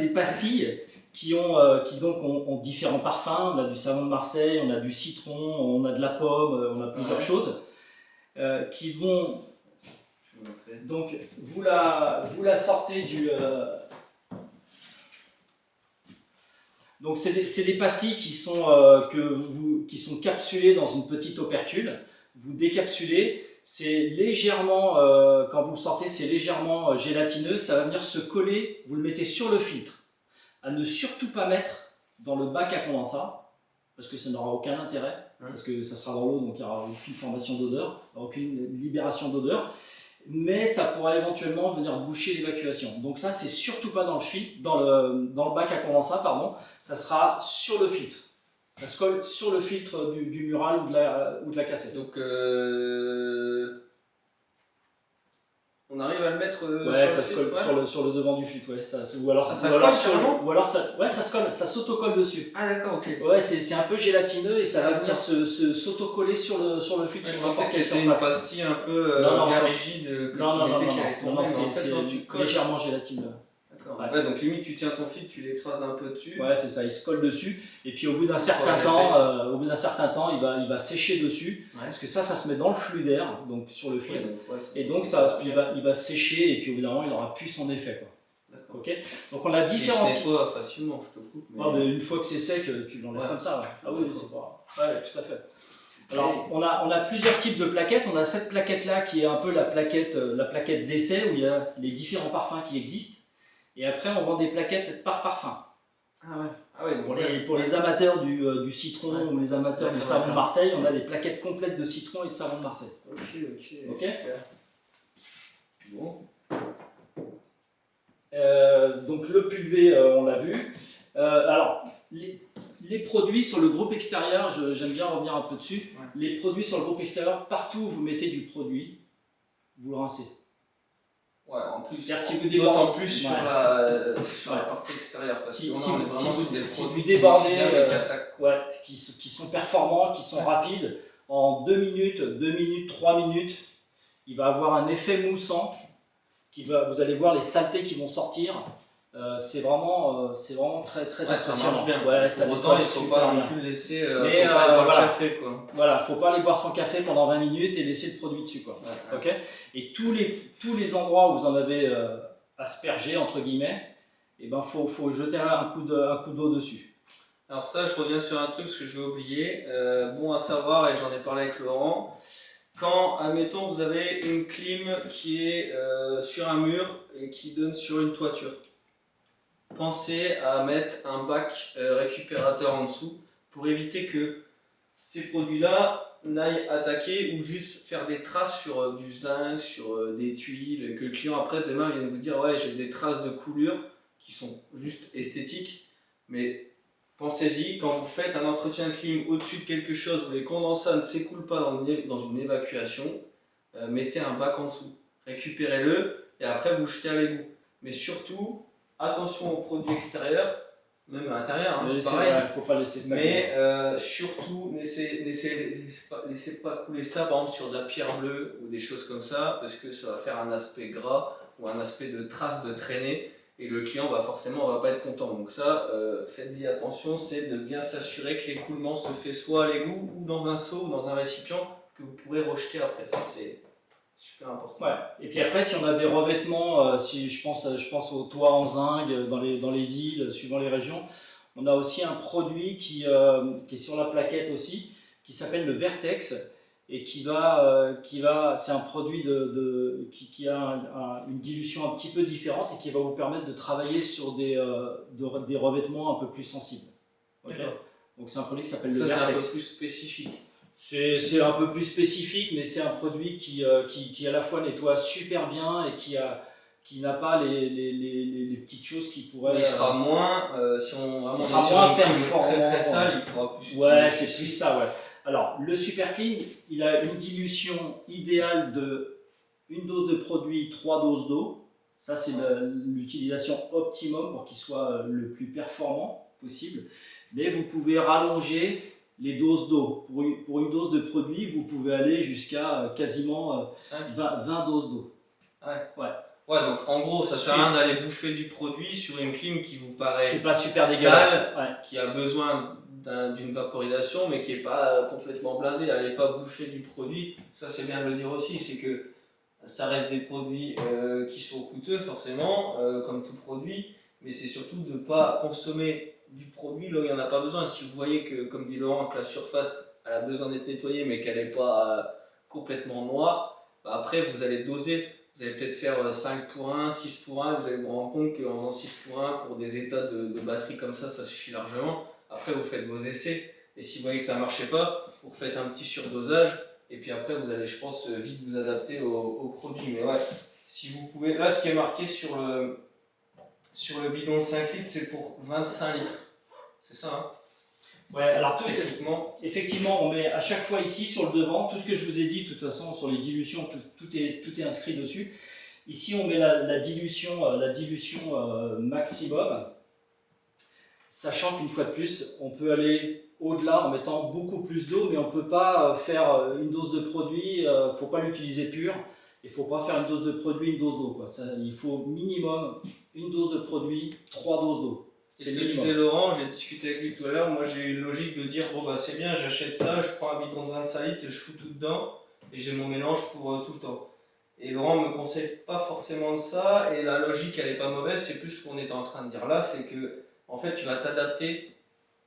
des pastilles qui donc ont différents parfums. On a du savon de Marseille, on a du citron, on a de la pomme, on a plusieurs choses qui vont... Donc vous la sortez du... Donc c'est des pastilles qui sont capsulées dans une petite opercule. Vous décapsulez, c'est légèrement, quand vous le sortez, c'est légèrement gélatineux. Ça va venir se coller, vous le mettez sur le filtre. À ne surtout pas mettre dans le bac à condensat, parce que ça n'aura aucun intérêt, parce que ça sera dans l'eau, donc il n'y aura aucune formation d'odeur, aucune libération d'odeur. Mais ça pourra éventuellement venir boucher l'évacuation. Donc ça, c'est surtout pas dans le filtre, dans le bac à condensat, pardon. Ça sera sur le filtre. Ça se colle sur le filtre du mural ou de la cassette. Donc on arrive à le mettre ouais, ça se colle sur le devant du filtre. Ouais. Ou alors ça se colle, ça s'autocolle dessus. Ah d'accord, ok. Ouais, c'est un peu gélatineux et ça va venir s'autocoller sur le filtre. Je pensais que c'était une pastille un peu bien rigide que tu mettais qui allait tomber, mais en fait quand tu colles... légèrement gélatineux. D'accord. Ouais, donc limite tu tiens ton fil, tu l'écrases un peu dessus. Ouais, c'est ça, il se colle dessus et puis au bout d'un certain temps, il va sécher dessus, parce que ça se met dans le flux d'air, donc sur le fil, et donc il va sécher et puis au bout d'un moment il n'aura plus son effet, quoi. D'accord. Okay, donc on a différents types. Pas facilement, je te coupe. Mais... mais une fois que c'est sec, tu l'enlèves comme ça. Ouais. Ah oui, c'est pas. Ouais, tout à fait. Alors on a plusieurs types de plaquettes. On a cette plaquette là qui est un peu la plaquette d'essai où il y a les différents parfums qui existent. Et après, on vend des plaquettes par parfum. Ah ouais. Pour les amateurs du citron ou les amateurs du savon de Marseille, on a des plaquettes complètes de citron et de savon de Marseille. Ok. Super. Bon. Donc le pulvé, on l'a vu. Alors, les produits sur le groupe extérieur, j'aime bien revenir un peu dessus. Ouais. Les produits sur le groupe extérieur, partout où vous mettez du produit, vous le rincez. Ouais, en plus, si vous d'autant plus sur la partie extérieure. Parce si vous débordez, qui sont performants, qui sont rapides, en 2 minutes, 3 minutes, il va avoir un effet moussant. Vous allez voir les saletés qui vont sortir. C'est vraiment très très impressionnant. Ça marche bien. Ouais, pour autant, il ne faut pas non plus laisser boire le café, quoi. Voilà, faut pas aller boire son café pendant 20 minutes et laisser le produit dessus, quoi. Ouais. Okay, et tous les endroits où vous en avez aspergé entre guillemets, et ben faut jeter un coup d'eau dessus. Alors ça, je reviens sur un truc parce que je vais oublier. Bon à savoir, et j'en ai parlé avec Laurent. Quand, admettons, vous avez une clim qui est sur un mur et qui donne sur une toiture, pensez à mettre un bac récupérateur en dessous pour éviter que ces produits-là n'aillent attaquer ou juste faire des traces sur du zinc, sur des tuiles, et que le client après demain vienne vous dire ouais, j'ai des traces de coulure qui sont juste esthétiques, mais pensez-y, quand vous faites un entretien clim au-dessus de quelque chose où les condensats ne s'écoulent pas dans une évacuation, mettez un bac en dessous, récupérez-le et après vous le jetez à l'égout. Mais surtout, attention aux produits extérieurs, même à l'intérieur, hein, c'est pareil. Faut pas laisser stagner. Mais surtout, laissez pas couler ça par exemple sur de la pierre bleue ou des choses comme ça, parce que ça va faire un aspect gras ou un aspect de trace de traînée. Et le client va pas être content. Donc ça, faites-y attention, c'est de bien s'assurer que l'écoulement se fait soit à l'égout ou dans un seau ou dans un récipient que vous pourrez rejeter après. Ça c'est super important. Ouais. Et puis après, si on a des revêtements, si je pense aux toits en zinc dans les villes, suivant les régions, on a aussi un produit qui est sur la plaquette aussi, qui s'appelle le Vertex. Et c'est un produit qui a une dilution un petit peu différente et qui va vous permettre de travailler sur des revêtements un peu plus sensibles. Okay, donc c'est un produit qui s's'appelle le Vertex. C'est un peu plus spécifique. C'est un peu plus spécifique, mais c'est un produit qui à la fois nettoie super bien et qui n'a pas les petites choses qui pourraient... Il sera moins, si on sera moins performant. Très sale, il faudra plus... Ouais, c'est plus ça, ouais. Alors, le Super Clean, il a une dilution idéale de une dose de produit, 3 doses d'eau. Ça, c'est l'utilisation optimum pour qu'il soit le plus performant possible. Mais vous pouvez rallonger les doses d'eau. Pour une dose de produit, vous pouvez aller jusqu'à quasiment 20 doses d'eau. Ouais, donc en gros, ça sert à rien d'aller bouffer du produit sur une clim qui vous paraît qui n'est pas super dégueulasse, qui a besoin d'une vaporisation, mais qui n'est pas complètement blindée. Allez pas bouffer du produit. Ça, c'est bien de le dire aussi, c'est que ça reste des produits qui sont coûteux, forcément, comme tout produit, mais c'est surtout de ne pas consommer du produit là où il n'y en a pas besoin. Si vous voyez que, comme dit Laurent, que la surface elle a besoin d'être nettoyée, mais qu'elle n'est pas complètement noire, bah après, vous allez doser. Vous allez peut-être faire 5 pour 1, 6 pour 1, vous allez vous rendre compte qu'en faisant 6 pour 1, pour des états de batterie comme ça suffit largement. Après, vous faites vos essais, et si vous voyez que ça ne marchait pas, vous refaites un petit surdosage, et puis après, vous allez, je pense, vite vous adapter au produit. Mais ouais, si vous pouvez... Là, ce qui est marqué sur le bidon de 5 litres, c'est pour 25 litres. C'est ça, hein? Ouais, alors effectivement, on met à chaque fois ici sur le devant, tout ce que je vous ai dit, de toute façon, sur les dilutions, tout est inscrit dessus. Ici, on met la dilution maximum, sachant qu'une fois de plus, on peut aller au-delà en mettant beaucoup plus d'eau, mais on ne peut pas faire une dose de produit, il ne faut pas l'utiliser pur, il ne faut pas faire une dose de produit, une dose d'eau. Il faut minimum une dose de produit, 3 doses d'eau. C'est ce que disait Laurent, j'ai discuté avec lui tout à l'heure, moi j'ai eu une logique de dire bon bah c'est bien, j'achète ça, je prends un bidon de 25 litres, je fous tout dedans et j'ai mon mélange pour tout le temps. Et Laurent me conseille pas forcément de ça, et la logique elle est pas mauvaise, c'est plus ce qu'on est en train de dire là, c'est que en fait tu vas t'adapter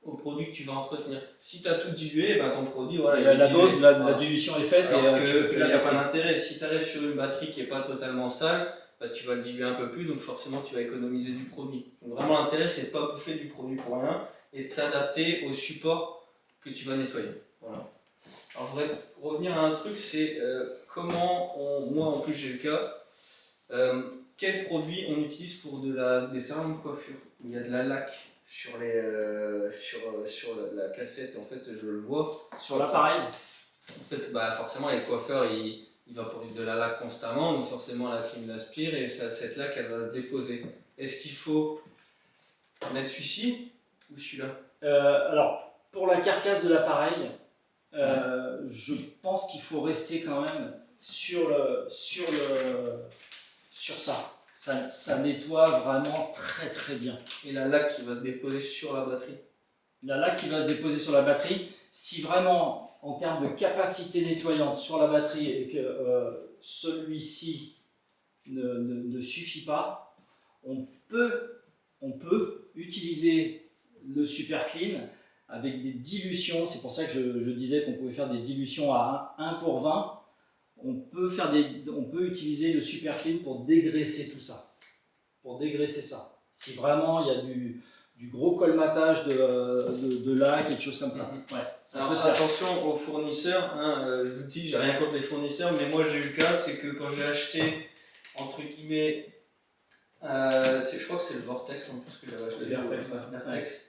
au produit que tu vas entretenir. Si tu as tout dilué, ben ton produit voilà. La dilution est faite. Alors et il n'y a pas d'intérêt, si tu arrives sur une batterie qui n'est pas totalement sale, bah, tu vas le diluer un peu plus, donc forcément tu vas économiser du produit. Donc vraiment l'intérêt c'est de ne pas bouffer du produit pour rien et de s'adapter au support que tu vas nettoyer. Voilà. Alors je voudrais revenir à un truc, c'est moi en plus j'ai le cas, quel produit on utilise pour des salons de coiffure. Il y a de la laque sur la cassette, en fait je le vois. Sur l'appareil. En fait bah, forcément les coiffeurs il vaporise de la laque constamment, donc forcément la clim l'aspire et cette laque elle va se déposer. Est-ce qu'il faut mettre celui-ci ou celui-là? Alors, pour la carcasse de l'appareil, je pense qu'il faut rester quand même sur ça. Ça nettoie vraiment très très bien. Et la laque qui va se déposer sur la batterie? La laque qui va se déposer sur la batterie, si vraiment en termes de capacité nettoyante sur la batterie et que celui-ci ne suffit pas, on peut utiliser le Super Clean avec des dilutions. C'est pour ça que je disais qu'on pouvait faire des dilutions à 1 pour 20. On peut utiliser le Super Clean pour dégraisser tout ça. Pour dégraisser ça. Si vraiment il y a du gros colmatage de laque et des choses comme ça. Ouais. Alors, attention aux fournisseurs, hein, je vous dis, j'ai rien contre les fournisseurs, mais moi j'ai eu le cas, c'est que quand j'ai acheté, entre guillemets, je crois que c'est le Vortex en plus que j'avais acheté. Vertex.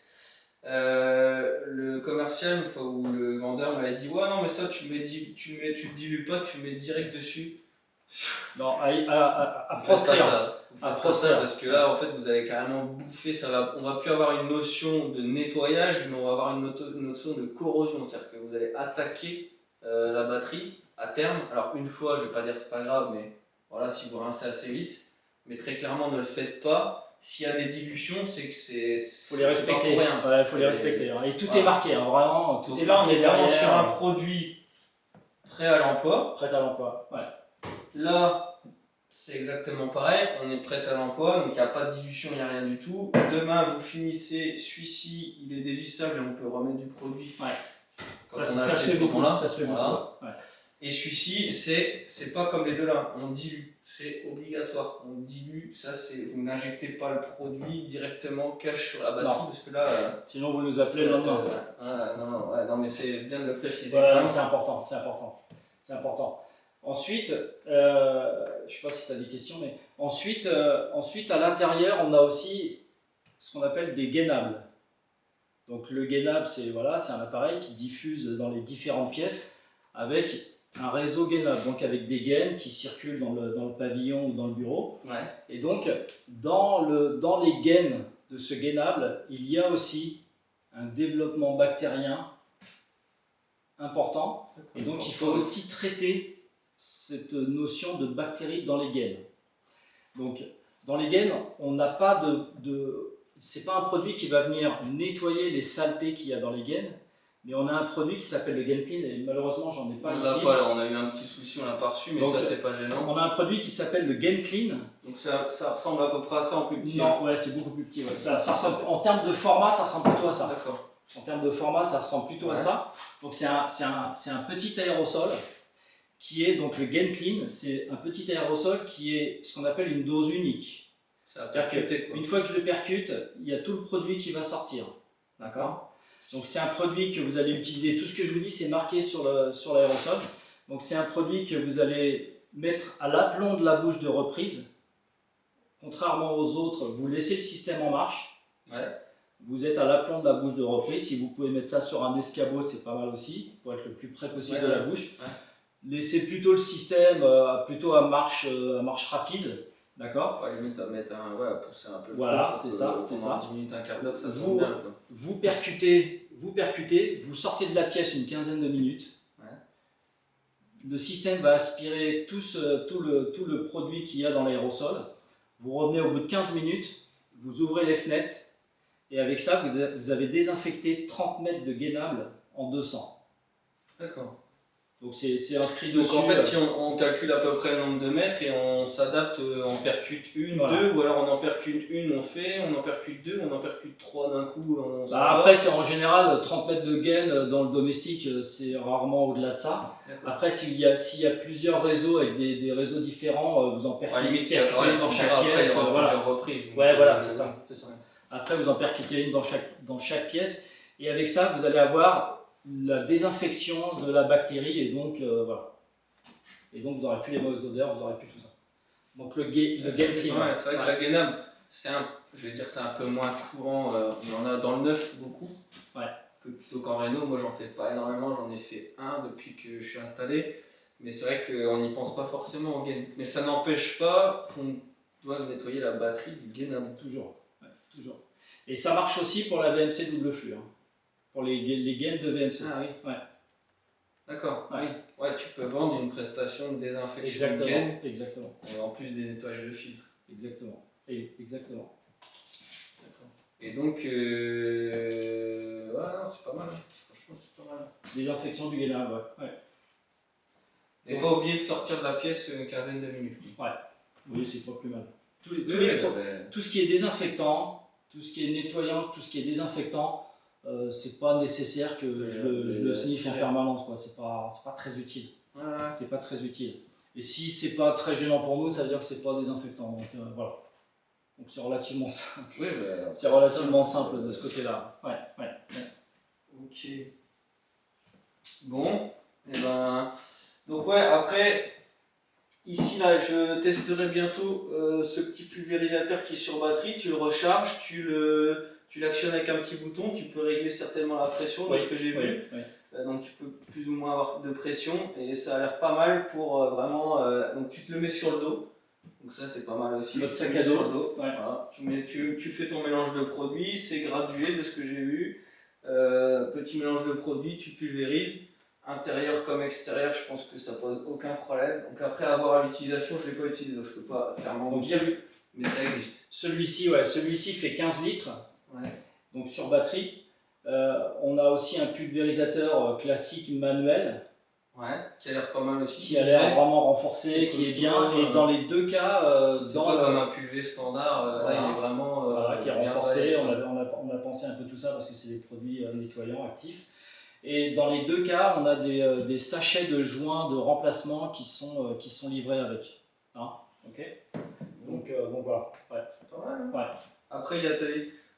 Le commercial ou le vendeur m'avait dit ouais non mais ça tu te dilues pas, tu mets direct dessus. Non, à proscrire. Parce que là en fait vous allez carrément bouffer, on va plus avoir une notion de nettoyage, mais on va avoir une notion de corrosion, c'est-à-dire que vous allez attaquer la batterie à terme. Alors une fois, je vais pas dire c'est pas grave, mais voilà, si vous rincez assez vite, mais très clairement ne le faites pas. S'il y a des dilutions, c'est que faut les respecter. Pas pour rien. Ouais, faut les respecter. Et tout est marqué, hein, vraiment. Donc là, on est vraiment sur un produit prêt à l'emploi. Prêt à l'emploi, ouais. Là, c'est exactement pareil. On est prêt à l'emploi, donc il n'y a pas de dilution, il n'y a rien du tout. Demain, vous finissez, celui-ci, il est dévissable et on peut remettre du produit. Ouais. Ça se fait beaucoup. Ça se fait beaucoup. Ouais. Et celui-ci, c'est pas comme les deux là, on dilue. C'est obligatoire, on dilue, ça c'est, vous n'injectez pas le produit directement cash sur la batterie parce que là... sinon vous nous appelez le lendemain. Non mais c'est bien de le préciser. Voilà, c'est important. Ensuite, je ne sais pas si tu as des questions, mais ensuite à l'intérieur on a aussi ce qu'on appelle des gainables. Donc le gainable, c'est un appareil qui diffuse dans les différentes pièces avec un réseau gainable, donc avec des gaines qui circulent dans le pavillon ou dans le bureau. Ouais. Et donc dans les gaines de ce gainable, il y a aussi un développement bactérien important. Et donc il faut aussi traiter cette notion de bactéries dans les gaines. Donc dans les gaines, on n'a pas c'est pas un produit qui va venir nettoyer les saletés qu'il y a dans les gaines, mais on a un produit qui s'appelle le Gain Clean, et malheureusement j'en ai pas ici. On a eu un petit souci, on l'a pas reçu, mais donc, ça c'est pas gênant. On a un produit qui s'appelle le Gain Clean. Donc ça ressemble à peu près à ça en plus petit. Non, ouais, c'est beaucoup plus petit. Ouais. Ça ressemble, en termes de format, ça ressemble plutôt à ça. D'accord. En termes de format, ça ressemble plutôt à ça. Donc c'est un petit aérosol qui est donc le Gain Clean. C'est un petit aérosol qui est ce qu'on appelle une dose unique. C'est-à-dire qu'une fois que je le percute, il y a tout le produit qui va sortir. D'accord ? Donc c'est un produit que vous allez utiliser. Tout ce que je vous dis, c'est marqué sur l'aérosol. Donc c'est un produit que vous allez mettre à l'aplomb de la bouche de reprise. Contrairement aux autres, vous laissez le système en marche. Ouais. Vous êtes à l'aplomb de la bouche de reprise. Si vous pouvez mettre ça sur un escabeau, c'est pas mal aussi, pour être le plus près possible de la bouche. Ouais. Laissez plutôt le système plutôt à marche rapide. D'accord. Ouais, limite à mettre à pousser un peu. Voilà, c'est ça. 10 minutes, un quart d'heure, ça tourne bien. Vous percutez, vous sortez de la pièce une quinzaine de minutes. Ouais. Le système va aspirer tout le produit qu'il y a dans l'aérosol. Vous revenez au bout de 15 minutes, vous ouvrez les fenêtres, et avec ça, vous avez désinfecté 30 mètres de gainable en 200. D'accord. Donc c'est inscrit dessus. Donc en fait, si on calcule à peu près le nombre de mètres et on s'adapte, on percute une, deux, ou alors on en percute une, on en percute deux, on en percute trois d'un coup. Après, c'est en général 30 mètres de gaine dans le domestique, c'est rarement au-delà de ça. Après, s'il y a plusieurs réseaux avec des réseaux différents, vous en percutez une dans chaque pièce. Voilà, c'est ça. Après, vous en percutez une dans chaque pièce, et avec ça, vous allez avoir la désinfection de la bactérie, et donc voilà. Et donc vous n'aurez plus les mauvaises odeurs, vous n'aurez plus tout ça. Donc le Gain Clean. C'est vrai que la gainable, c'est un peu moins courant. On en a dans le neuf beaucoup. Ouais. Que plutôt qu'en réno. Moi j'en fais pas énormément, j'en ai fait un depuis que je suis installé. Mais c'est vrai qu'on n'y pense pas forcément au gain. Mais ça n'empêche pas qu'on doit nettoyer la batterie du gainable. Toujours. Ouais, toujours. Et ça marche aussi pour la VMC double flux. Pour les gaines de VMC. Ah oui. Ouais. D'accord. Ouais. Oui. Ouais, tu peux vendre une prestation de désinfection de gaines. Exactement. En plus des nettoyages de filtres. Exactement. D'accord. Et donc, non, c'est pas mal. Franchement, c'est pas mal. Désinfection du gainable, ouais. Et pas oublier de sortir de la pièce une quinzaine de minutes. Ouais. Oui, c'est pas plus mal. Tout ce qui est désinfectant, tout ce qui est nettoyant, tout ce qui est désinfectant, c'est pas nécessaire que je le sniffe en permanence, quoi. C'est pas très utile. Ouais. C'est pas très utile. Et si c'est pas très gênant pour nous, ça veut dire que c'est pas désinfectant. Donc voilà. Donc c'est relativement simple. Oui, c'est relativement simple de ce côté-là. Ouais. Ok. Bon. Et donc ouais, après, ici là, je testerai bientôt ce petit pulvérisateur qui est sur batterie. Tu le recharges, tu l'actionnes avec un petit bouton, tu peux régler certainement la pression de ce que j'ai vu. Oui. Donc tu peux plus ou moins avoir de pression, et ça a l'air pas mal pour vraiment. Donc tu te le mets sur le dos, donc ça c'est pas mal aussi. Votre sac à dos. Sur le dos. Ouais. Voilà. Tu fais ton mélange de produits, c'est gradué de ce que j'ai vu. Petit mélange de produits, tu pulvérises. Intérieur comme extérieur, je pense que ça pose aucun problème. Donc après avoir à l'utilisation, je ne l'ai pas utilisé, donc je ne peux pas clairement vous dire, mais ça existe. Celui-ci fait 15 litres. Ouais. Donc sur batterie. On a aussi un pulvérisateur classique manuel. Ouais, qui a l'air pas mal aussi. Qui a l'air vraiment renforcé, qui est bien. Et dans les deux cas, c'est pas comme un pulvé standard. Là il est vraiment qui est renforcé. On a pensé un peu tout ça parce que c'est des produits nettoyants actifs. Et dans les deux cas, on a des sachets de joints de remplacement qui sont livrés avec. Hein, ok. Donc voilà. Ouais. C'est pas mal. Hein. Ouais. Après il y a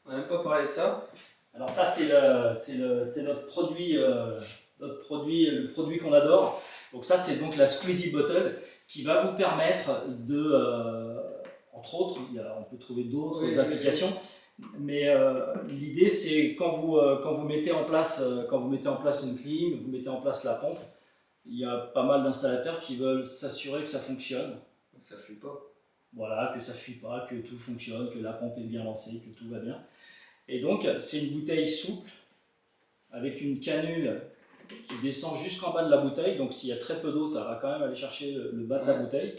on n'a même pas parlé de ça. Alors ça c'est notre produit, le produit qu'on adore. Donc ça c'est donc la Squeezie Bottle qui va vous permettre de, entre autres, on peut trouver d'autres applications, Mais l'idée, c'est quand vous mettez en place une clim, vous mettez en place la pompe, il y a pas mal d'installateurs qui veulent s'assurer que ça fonctionne. Donc ça fuit pas. Voilà, que ça ne fuit pas, que tout fonctionne, que la pompe est bien lancée, que tout va bien. Et donc, c'est une bouteille souple avec une canule qui descend jusqu'en bas de la bouteille. Donc, s'il y a très peu d'eau, ça va quand même aller chercher le bas de la bouteille.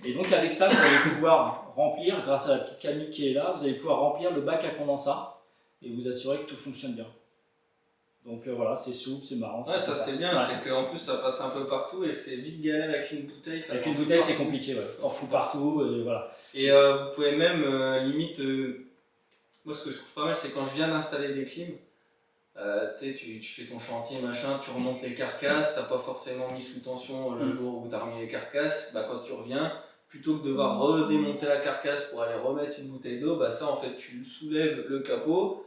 Et donc, avec ça, vous allez pouvoir remplir, grâce à la petite canule qui est là, vous allez pouvoir remplir le bac à condensat et vous assurer que tout fonctionne bien. Donc voilà, c'est souple, c'est marrant. Ouais, ça c'est bien, c'est qu'en plus ça passe un peu partout et c'est vite galère avec une bouteille. Avec une bouteille, c'est compliqué, ouais. On fout partout, et voilà. Et vous pouvez même, limite, moi ce que je trouve pas mal, c'est quand je viens d'installer des clims, tu fais ton chantier, machin, tu remontes les carcasses, t'as pas forcément mis sous tension le jour où t'as remis les carcasses, bah quand tu reviens, plutôt que de devoir redémonter la carcasse pour aller remettre une bouteille d'eau, bah ça en fait tu soulèves le capot,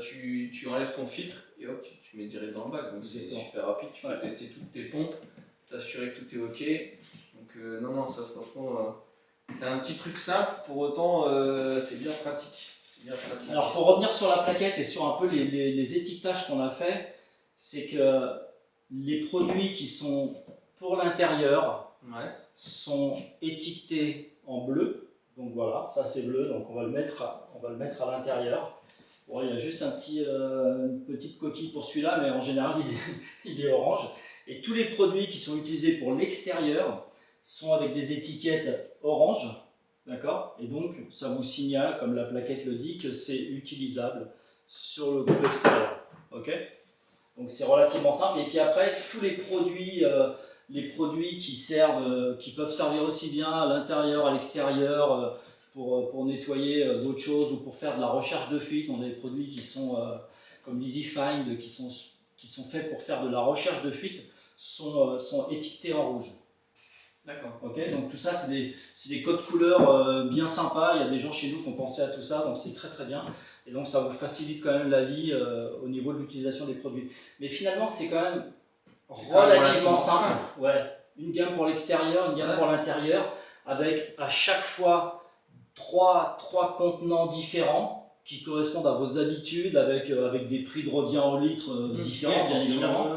tu enlèves ton filtre et hop, tu mets direct dans le bac. Donc c'est super rapide, tu peux tester toutes tes pompes, t'assurer que tout est ok. Donc non, ça franchement, c'est un petit truc simple, pour autant c'est bien pratique. Alors pour revenir sur la plaquette et sur un peu les étiquetages qu'on a fait, c'est que les produits qui sont pour l'intérieur sont étiquetés en bleu. Donc voilà, ça c'est bleu, donc on va le mettre à l'intérieur. Bon, il y a juste une petite coquille pour celui-là, mais en général il est orange. Et tous les produits qui sont utilisés pour l'extérieur sont avec des étiquettes orange. D'accord? Et donc, ça vous signale, comme la plaquette le dit, que c'est utilisable sur le groupe extérieur. Ok? Donc, c'est relativement simple. Et puis après, tous les produits qui peuvent servir aussi bien à l'intérieur, à l'extérieur, pour nettoyer d'autres choses ou pour faire de la recherche de fuite. On a des produits qui sont comme l'EasyFind, qui sont faits pour faire de la recherche de fuite, sont étiquetés en rouge. D'accord. Ok, donc tout ça, c'est des codes couleurs bien sympas. Il y a des gens chez nous qui ont pensé à tout ça, donc c'est très très bien. Et donc ça vous facilite quand même la vie au niveau de l'utilisation des produits. Mais finalement, c'est quand même relativement simple. Ouais. Une gamme pour l'extérieur, une gamme pour l'intérieur, avec à chaque fois trois contenants différents qui correspondent à vos habitudes, avec des prix de revient au litre différents, bien évidemment.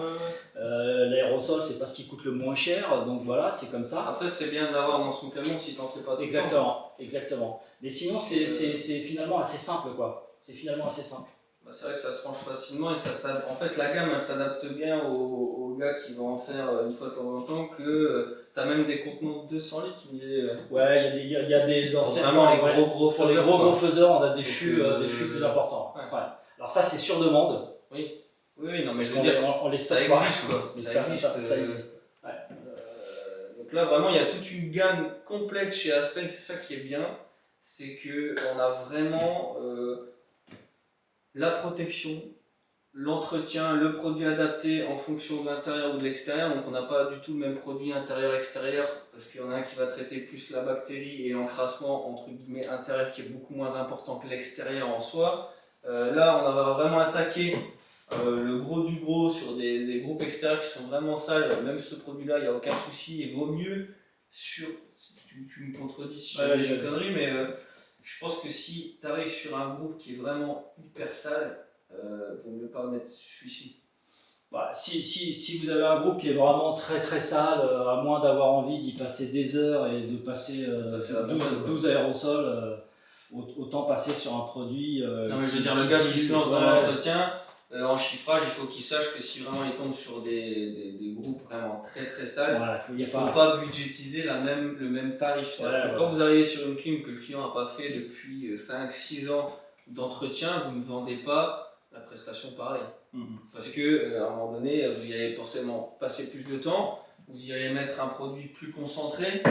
L'aérosol, c'est pas ce qui coûte le moins cher, donc voilà, c'est comme ça. Après, c'est bien d'avoir dans son camion si t'en fais pas tout le temps. Exactement. Mais sinon, c'est finalement assez simple, quoi. C'est finalement assez simple. Bah, c'est vrai que ça se range facilement et en fait, la gamme, elle s'adapte bien aux gars qui vont en faire une fois de temps en temps, que t'as même des contenants de 200 litres. Ouais, il y a des dans vraiment les gros faiseurs. Pour les gros faiseurs, on a des fûts plus importants. Ouais. Alors ça, c'est sur demande. Oui, non, mais je veux dire, on les ça existe quoi. Ça existe. Ouais. Donc là, vraiment, il y a toute une gamme complète chez Aspen, c'est ça qui est bien. C'est qu'on a vraiment la protection, l'entretien, le produit adapté en fonction de l'intérieur ou de l'extérieur. Donc on n'a pas du tout le même produit intérieur-extérieur, parce qu'il y en a un qui va traiter plus la bactérie et l'encrassement entre guillemets intérieur qui est beaucoup moins important que l'extérieur en soi. Là, on va vraiment attaquer le gros du gros sur des groupes extérieurs qui sont vraiment sales. Même ce produit-là, il n'y a aucun souci et vaut mieux tu me contredis si j'ai une connerie, mais je pense que si tu arrives sur un groupe qui est vraiment hyper sale, vaut mieux pas mettre celui-ci. Bah, si vous avez un groupe qui est vraiment très très sale, à moins d'avoir envie d'y passer des heures et de passer 12 aérosols, autant passer sur un produit. Non, mais je veux dire, le gars qui se lance dans l'entretien, en chiffrage, il faut qu'il sache que si vraiment il tombe sur des groupes vraiment très très sales, il ne faut pas budgétiser le même tarif. C'est-à-dire que quand vous arrivez sur une clim que le client n'a pas fait depuis 5-6 ans d'entretien, vous ne vendez pas la prestation pareille. Parce qu'à un moment donné, vous y allez forcément passer plus de temps, vous y allez mettre un produit plus concentré,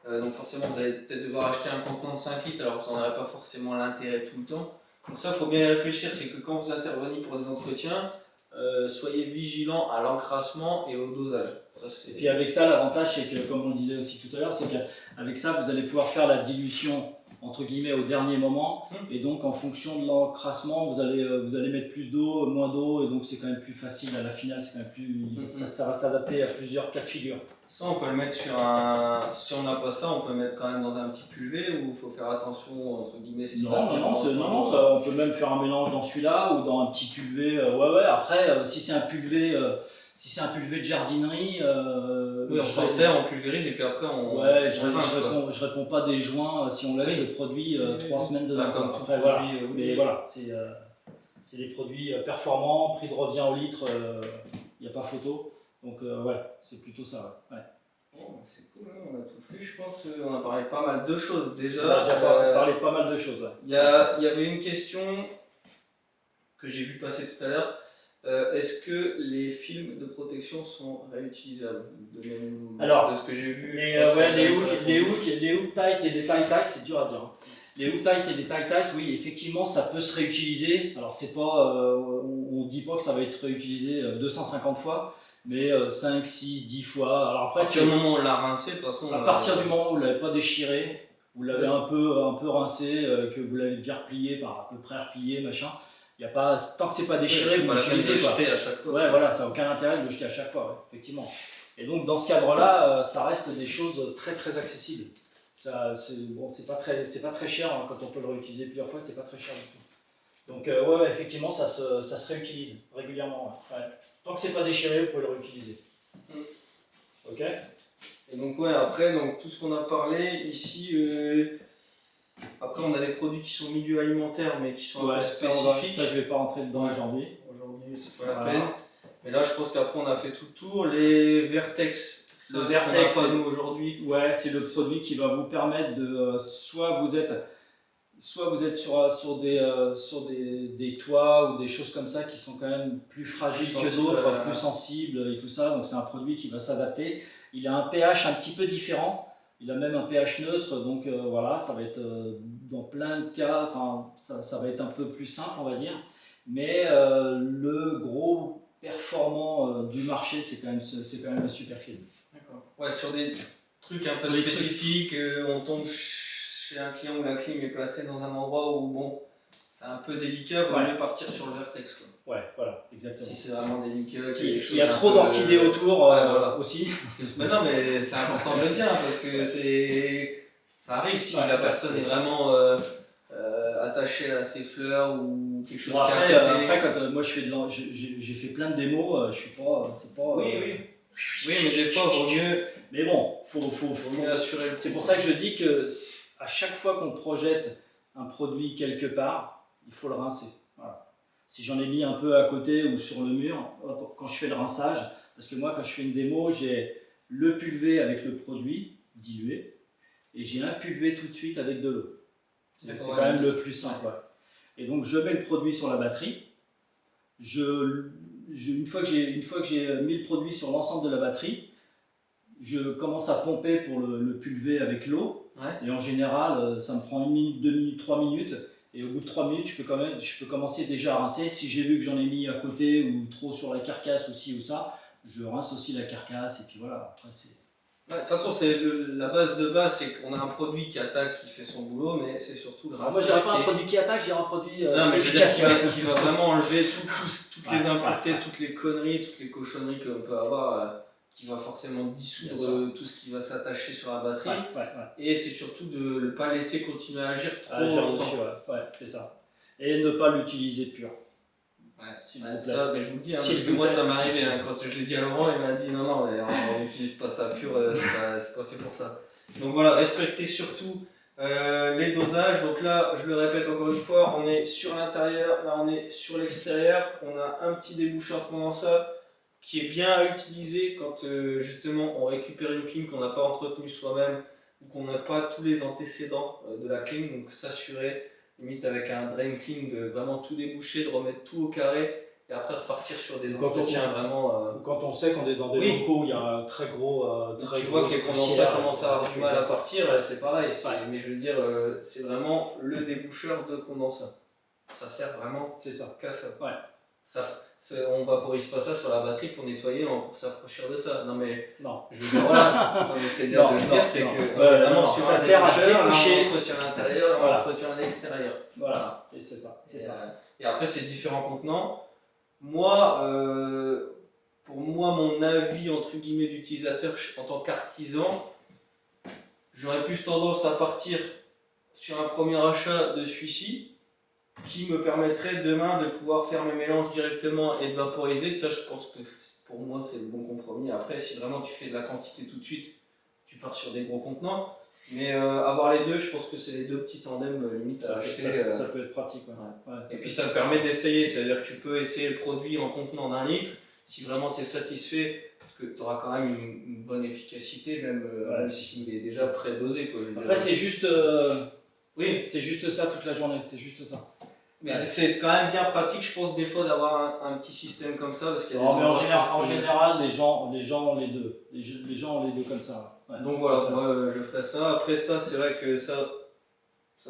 donc forcément vous allez peut-être devoir acheter un contenant de 5 litres alors que vous n'en aurez pas forcément l'intérêt tout le temps. Donc ça, il faut bien y réfléchir, c'est que quand vous intervenez pour des entretiens, soyez vigilant à l'encrassement et au dosage. Et puis avec ça, l'avantage, c'est que, comme on le disait aussi tout à l'heure, c'est qu'avec ça, vous allez pouvoir faire la dilution entre guillemets au dernier moment, et donc en fonction de l'encrassement, vous allez mettre plus d'eau, moins d'eau, et donc c'est quand même plus facile à la finale, c'est quand même plus, ça va s'adapter à plusieurs cas de figure. Ça, on peut le mettre sur un. Si on n'a pas ça, on peut mettre quand même dans un petit pulvé ou il faut faire attention, entre guillemets, si Non, ça, on peut même faire un mélange dans celui-là ou dans un petit pulvé. Ouais, après, si c'est un pulvé de jardinerie. Oui, on s'en sert, on pulvérise et puis après on. Ouais, je réponds pas des joints si on laisse le produit 3 semaines dedans. Comme tout après, produit, voilà. Mais voilà, c'est des produits performants, prix de revient au litre, il n'y a pas photo. Donc ouais, c'est plutôt ça. Ouais. Bon, c'est cool, hein, on a tout fait, je pense. On a parlé pas mal de choses déjà. On a déjà parlé pas mal de choses. Ouais. Il y avait une question que j'ai vu passer tout à l'heure. Est-ce que les films de protection sont réutilisables? Alors, de ce que j'ai vu, les hook tight et les tie tight, c'est dur à dire. Les hook tight et les tie tight, oui, effectivement, ça peut se réutiliser. Alors, c'est pas, on dit pas que ça va être réutilisé 250 fois, mais 5, 6, 10 fois. Alors après, si au moment où on l'a rincé, de toute façon. À partir du moment où vous l'avez pas déchiré, vous l'avez un peu rincé, que vous l'avez bien replié, enfin à peu près replié, machin. Y a pas, tant que c'est pas déchiré, vous l'utilisez pas. À chaque fois. Ouais, voilà, ça n'a aucun intérêt de le jeter à chaque fois, ouais, effectivement. Et donc dans ce cadre-là, ça reste des choses très très accessibles. C'est pas très cher hein, quand on peut le réutiliser plusieurs fois, c'est pas très cher du tout. Donc ouais, effectivement, ça se réutilise régulièrement. Ouais. Tant que c'est pas déchiré, vous pouvez le réutiliser. Ok. Et donc ouais, après, donc, tout ce qu'on a parlé ici. Après, on a des produits qui sont milieu alimentaire, mais qui sont un peu spécifiques. Ça, je vais pas rentrer dedans aujourd'hui. Aujourd'hui, c'est pas la peine. Mais là, je pense qu'après, on a fait tout le tour. Les Vertex, le Vertex, pas nous aujourd'hui. Ouais, c'est le produit qui va vous permettre de. Soit vous êtes sur des toits ou des choses comme ça qui sont quand même plus fragiles que d'autres, plus sensibles et tout ça. Donc, c'est un produit qui va s'adapter. Il a un pH un petit peu différent. Il a même un pH neutre, donc voilà, ça va être dans plein de cas, ça va être un peu plus simple, on va dire. Mais le gros performant du marché, c'est quand même un super clean. D'accord. Ouais, sur des trucs un peu spécifiques, on tombe chez un client où la clim est placée dans un endroit où bon, c'est un peu délicat, il vaut mieux partir sur le Vertex. Quoi. Ouais, voilà, exactement. Si c'est vraiment délicat. S'il y a trop d'orchidées autour voilà. Aussi. Mais non, mais c'est important de le dire parce que ça arrive si la personne est vraiment attachée à ses fleurs ou quelque chose bon, qui est à côté. Après, quand moi j'ai fait plein de démos, je suis pas. C'est pas. Oui, mais des fois, il vaut mieux. Mais bon, faut mieux assurer. C'est pour ça que je dis que à chaque fois qu'on projette un produit quelque part, il faut le rincer. Voilà. Si j'en ai mis un peu à côté ou sur le mur, quand je fais le rinçage, parce que moi quand je fais une démo, j'ai le pulvé avec le produit dilué et j'ai un pulvé tout de suite avec de l'eau. C'est quand même le plus simple. Ouais. Et donc je mets le produit sur la batterie. Une fois que j'ai mis le produit sur l'ensemble de la batterie, je commence à pomper pour le pulvé avec l'eau. Ouais. Et en général, ça me prend 1 minute, 2 minutes, 3 minutes. Et au bout de 3 minutes, je peux commencer déjà à rincer. Si j'ai vu que j'en ai mis à côté ou trop sur la carcasse ou ci ou ça, je rince aussi la carcasse. Et puis voilà, après c'est... De toute façon, la base de base, c'est qu'on a un produit qui attaque, qui fait son boulot, mais c'est surtout le rinçage. Moi, j'ai pas un produit qui attaque, j'ai un produit efficace. Qui va vraiment enlever toutes les impuretés, toutes les conneries, toutes les cochonneries qu'on peut avoir, qui va forcément dissoudre tout ce qui va s'attacher sur la batterie. Et c'est surtout de ne pas laisser continuer à agir trop longtemps. Ouais, c'est ça. Et ne pas l'utiliser pur. Ça, mais je vous le dis, parce que moi ça m'est arrivé, quand je l'ai dit à Laurent, il m'a dit non, on n'utilise pas ça pur, c'est pas fait pour ça. Donc voilà, respectez surtout les dosages. Donc là, je le répète encore une fois, on est sur l'intérieur, là on est sur l'extérieur, on a un petit déboucheur de condensat qui est bien à utiliser quand justement on récupère une clim qu'on n'a pas entretenue soi-même ou qu'on n'a pas tous les antécédents de la clim, donc s'assurer limite avec un drain clean de vraiment tout déboucher, de remettre tout au carré et après repartir sur des entretiens vraiment. Quand on sait qu'on est dans des locaux où il y a un très gros. Tu vois que les condensats commencent à avoir du mal à partir, c'est pareil. Mais je veux dire, c'est vraiment le déboucheur de condensat. Ça sert vraiment qu'à ça. On vaporise pas ça sur la batterie pour nettoyer, pour s'affranchir de ça. Non mais, Non. je veux dire, voilà, non, mais c'est bien de le dire, c'est que non, sur ça un sert à déboucheur, déboucher. on entretient l'intérieur, Voilà. on entretient l'extérieur. Voilà, et c'est ça. Et après, c'est différents contenants. Moi, pour moi, mon avis entre guillemets d'utilisateur en tant qu'artisan, j'aurais plus tendance à partir sur un premier achat de celui-ci qui me permettrait demain de pouvoir faire mes mélanges directement et de vaporiser. Ça, je pense que pour moi, c'est le bon compromis. Après, si vraiment tu fais de la quantité tout de suite, tu pars sur des gros contenants. Mais avoir les deux, je pense que c'est les deux petits tandems limite à acheter. Ça peut être pratique. Ouais. Et puis ça te permet d'essayer, c'est-à-dire que tu peux essayer le produit en contenant d'1 litre. Si vraiment tu es satisfait, parce que tu auras quand même une bonne efficacité, même s'il est déjà prédosé. Après, c'est juste, oui, c'est juste ça toute la journée, c'est juste ça. Mais c'est quand même bien pratique, je pense, des fois d'avoir un petit système comme ça. Parce qu'il y a mais en général, les gens ont les deux. Les gens ont les deux comme ça. Ouais. Donc voilà, moi je ferais ça. Après ça, c'est vrai que ça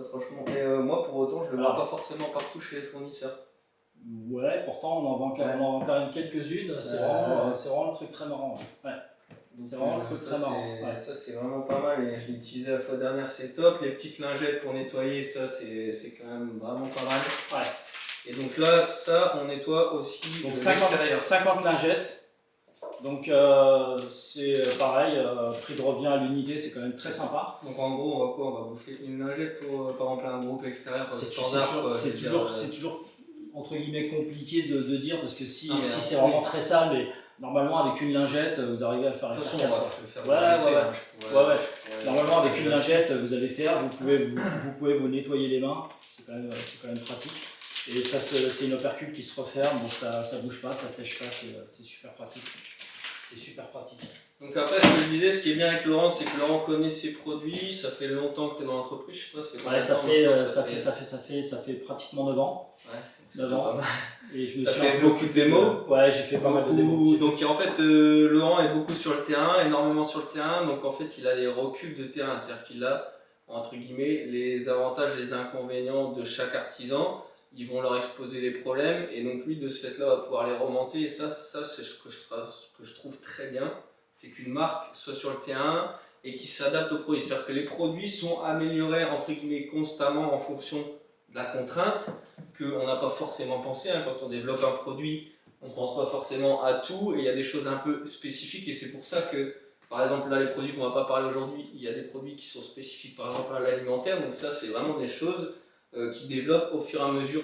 franchement. Et moi pour autant, je le vois pas forcément partout chez les fournisseurs. Ouais, pourtant on en vend quand même quelques-unes. C'est vraiment un truc très marrant. Ouais. C'est vraiment un truc très marrant. Ouais. Ça c'est vraiment pas mal et je l'ai utilisé la fois dernière, c'est top. Les petites lingettes pour nettoyer, ça c'est quand même vraiment pas mal. Ouais. Et donc là, ça on nettoie aussi. Donc 50 lingettes. Donc c'est pareil, prix de revient à l'unité, c'est quand même très sympa. Donc en gros, on va quoi? On va bouffer une lingette pour par exemple un groupe extérieur standard. C'est toujours entre guillemets compliqué de dire parce que si c'est vraiment très sale, mais normalement avec une lingette vous arrivez à faire une carcasse. Normalement avec une lingette vous allez faire, vous pouvez vous nettoyer les mains, c'est quand même pratique. Et ça c'est une opercule qui se referme, donc ça bouge pas, ça sèche pas, c'est super pratique. C'est super pratique. Donc après, ce que je disais, ce qui est bien avec Laurent, c'est que Laurent connaît ses produits, ça fait longtemps que tu es dans l'entreprise, je sais pas, ça fait pratiquement 9 ans. Ouais, 9 ans. Et je me suis fait beaucoup de démos. Ouais, j'ai fait pas mal de démos. Donc en fait, Laurent est beaucoup sur le terrain, énormément sur le terrain, donc en fait il a les reculs de terrain, c'est-à-dire qu'il a, entre guillemets, les avantages et les inconvénients de chaque artisan. Ils vont leur exposer les problèmes et donc lui de ce fait là va pouvoir les remonter et ça c'est ce que je trouve très bien, c'est qu'une marque soit sur le terrain et qui s'adapte aux produits, c'est à dire que les produits sont améliorés entre guillemets constamment en fonction de la contrainte qu'on n'a pas forcément pensé, quand on développe un produit on ne pense pas forcément à tout et il y a des choses un peu spécifiques et c'est pour ça que par exemple là les produits qu'on va pas parler aujourd'hui, il y a des produits qui sont spécifiques par exemple à l'alimentaire, donc ça c'est vraiment des choses qui développe au fur et à mesure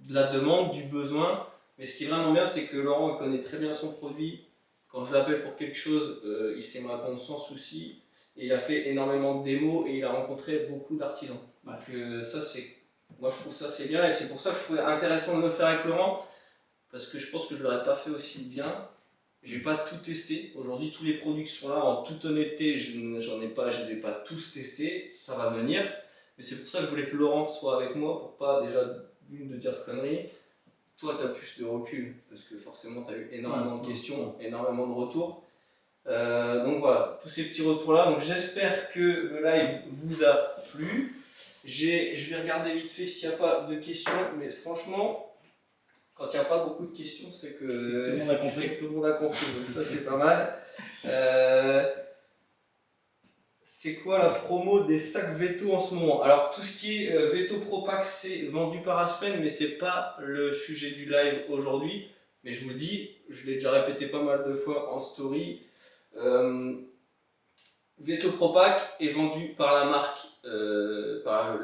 de la demande, du besoin. Mais ce qui est vraiment bien, c'est que Laurent connaît très bien son produit. Quand je l'appelle pour quelque chose, il sait me répondre sans souci. Et il a fait énormément de démos et il a rencontré beaucoup d'artisans. Donc ça, moi je trouve ça c'est bien et c'est pour ça que je trouvais intéressant de le faire avec Laurent. Parce que je pense que je ne l'aurais pas fait aussi bien. Je n'ai pas tout testé. Aujourd'hui, tous les produits qui sont là, en toute honnêteté, je ne les ai pas tous testés. Ça va venir. Mais c'est pour ça que je voulais que Laurent soit avec moi pour pas déjà de dire de conneries. Toi, tu as plus de recul parce que forcément, tu as eu énormément de questions, énormément de retours. Donc voilà, tous ces petits retours-là. Donc j'espère que le live vous a plu. Je vais regarder vite fait s'il n'y a pas de questions, mais franchement, quand il n'y a pas beaucoup de questions, c'est que tout le monde a compris. Donc ça, c'est pas mal. C'est quoi la promo des sacs Veto en ce moment? Alors tout ce qui est Veto Pro Pack c'est vendu par Aspen mais c'est pas le sujet du live aujourd'hui. Mais je vous le dis, je l'ai déjà répété pas mal de fois en story. Veto Pro Pack est vendu par la marque, par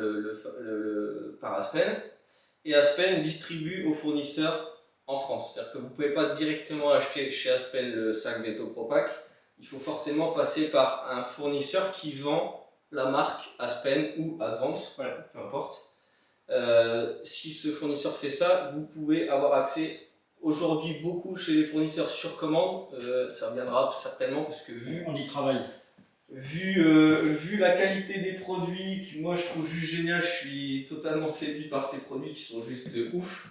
Aspen. Et Aspen distribue aux fournisseurs en France. C'est-à-dire que vous ne pouvez pas directement acheter chez Aspen le sac Veto Pro Pack. Il faut forcément passer par un fournisseur qui vend la marque Aspen ou Advance, peu importe. Si ce fournisseur fait ça, vous pouvez avoir accès aujourd'hui beaucoup chez les fournisseurs sur commande. Ça viendra certainement parce que on y travaille. Vu la qualité des produits, que moi je trouve juste génial, je suis totalement séduit par ces produits qui sont juste ouf.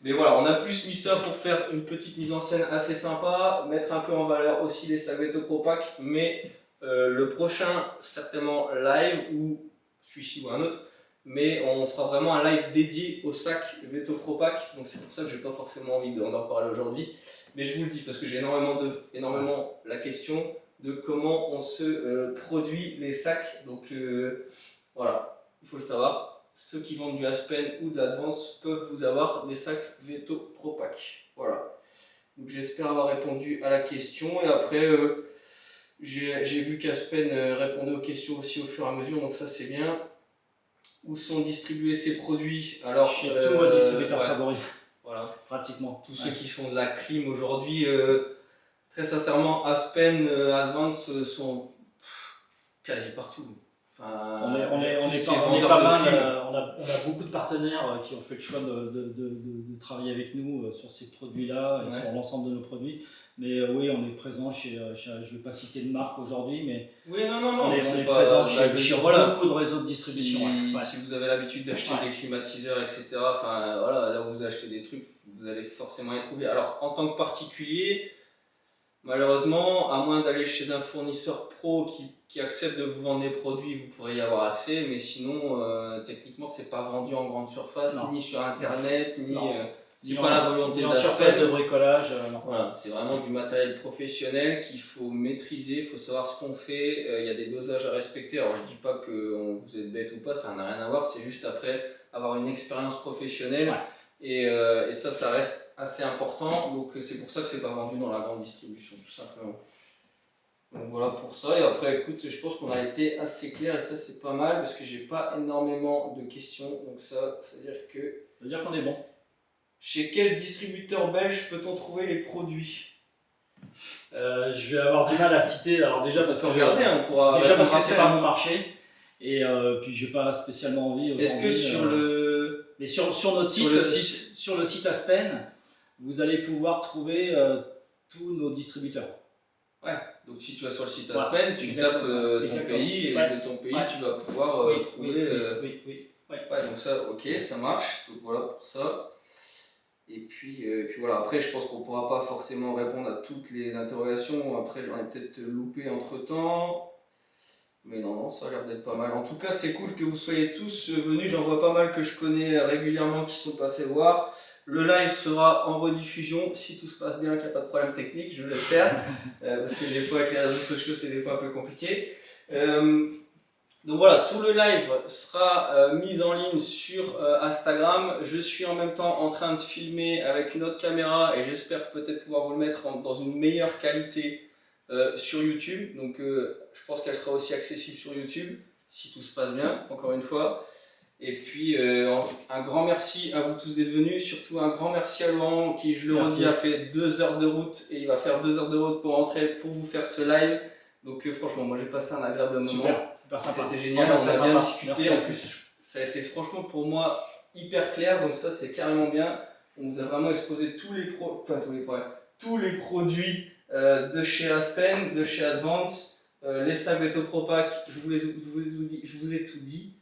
Mais voilà, on a plus mis ça pour faire une petite mise en scène assez sympa, mettre un peu en valeur aussi les sacs Veto Pro Pack, mais le prochain, certainement live, ou celui-ci ou un autre, mais on fera vraiment un live dédié au sac Veto Pro Pack, donc c'est pour ça que j'ai pas forcément envie d'en parler aujourd'hui, mais je vous le dis parce que j'ai énormément la question de comment on se produit les sacs, donc voilà, il faut le savoir. Ceux qui vendent du Aspen ou de l'Advance peuvent vous avoir des sacs Veto Pro Pack. Voilà. Donc j'espère avoir répondu à la question. Et après, j'ai vu qu'Aspen répondait aux questions aussi au fur et à mesure, donc ça c'est bien. Où sont distribués ces produits? Alors, chez tous vos distributeurs favoris. Voilà. Pratiquement. Tous ceux qui font de la clim aujourd'hui, très sincèrement, Aspen, Advance sont quasi partout. Enfin, on est pas mal, on a beaucoup de partenaires qui ont fait le choix de travailler avec nous sur ces produits-là et sur l'ensemble de nos produits. Mais oui, on est présent je ne vais pas citer de marque aujourd'hui, mais oui, on est présent chez beaucoup de réseaux de distribution. Si vous avez l'habitude d'acheter des climatiseurs, etc., enfin, voilà, là où vous achetez des trucs, vous allez forcément y trouver. Alors, en tant que particulier, malheureusement, à moins d'aller chez un fournisseur pro qui accepte de vous vendre des produits, vous pourrez y avoir accès, mais sinon, techniquement, c'est pas vendu en grande surface, ni sur internet, ni c'est pas la volonté en surface de bricolage. Voilà, c'est vraiment du matériel professionnel qu'il faut maîtriser, il faut savoir ce qu'on fait, il y a des dosages à respecter. Alors je dis pas que vous êtes bête ou pas, ça n'a rien à voir, c'est juste après avoir une expérience professionnelle et ça reste assez important, donc c'est pour ça que c'est pas vendu dans la grande distribution, tout simplement. Donc voilà pour ça, et après écoute, je pense qu'on a été assez clair et ça c'est pas mal parce que j'ai pas énormément de questions, donc ça veut dire qu'on est bon. Chez quel distributeur belge peut-on trouver les produits? Je vais avoir du mal à citer, alors déjà parce que on pourra parce que c'est pas mon marché et puis j'ai pas spécialement envie. Est-ce que sur notre site, sur le site Aspen, vous allez pouvoir trouver tous nos distributeurs. Ouais, donc si tu vas sur le site Aspen, tu tapes ton pays et de ton pays tu vas pouvoir trouver. Ouais, donc ça, ok, ça marche. Donc voilà pour ça. Et puis voilà, après je pense qu'on ne pourra pas forcément répondre à toutes les interrogations, après j'en ai peut-être loupé entre temps, mais non, ça a l'air d'être pas mal. En tout cas c'est cool que vous soyez tous venus, j'en vois pas mal que je connais régulièrement qui sont passés voir. Le live sera en rediffusion, si tout se passe bien, qu'il n'y a pas de problème technique, je l'espère, parce que des fois avec les réseaux sociaux c'est des fois un peu compliqué. Donc voilà, tout le live sera mis en ligne sur Instagram. Je suis en même temps en train de filmer avec une autre caméra et j'espère peut-être pouvoir vous le mettre dans une meilleure qualité sur YouTube. Donc je pense qu'elle sera aussi accessible sur YouTube, si tout se passe bien, encore une fois. Et puis un grand merci à vous tous d'être venus, surtout un grand merci à Laurent qui, je le redis, a fait 2 heures de route et il va faire 2 heures de route pour rentrer, pour vous faire ce live. Donc franchement, moi j'ai passé un agréable moment. Super sympa. C'était génial, on a bien discuté. Merci. En plus, ça a été franchement pour moi hyper clair, donc ça c'est carrément bien. On vous a vraiment exposé tous les produits de chez Aspen, de chez Advance, les sacs Veto Pro Pack, je vous ai tout dit.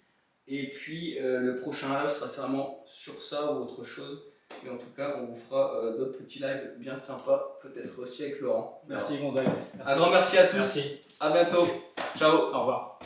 Et puis le prochain live sera certainement sur ça ou autre chose. Et en tout cas, on vous fera d'autres petits lives bien sympas, peut-être aussi avec Laurent. Merci Gonzague. Un grand merci à tous. Merci. À bientôt. Ciao. Au revoir.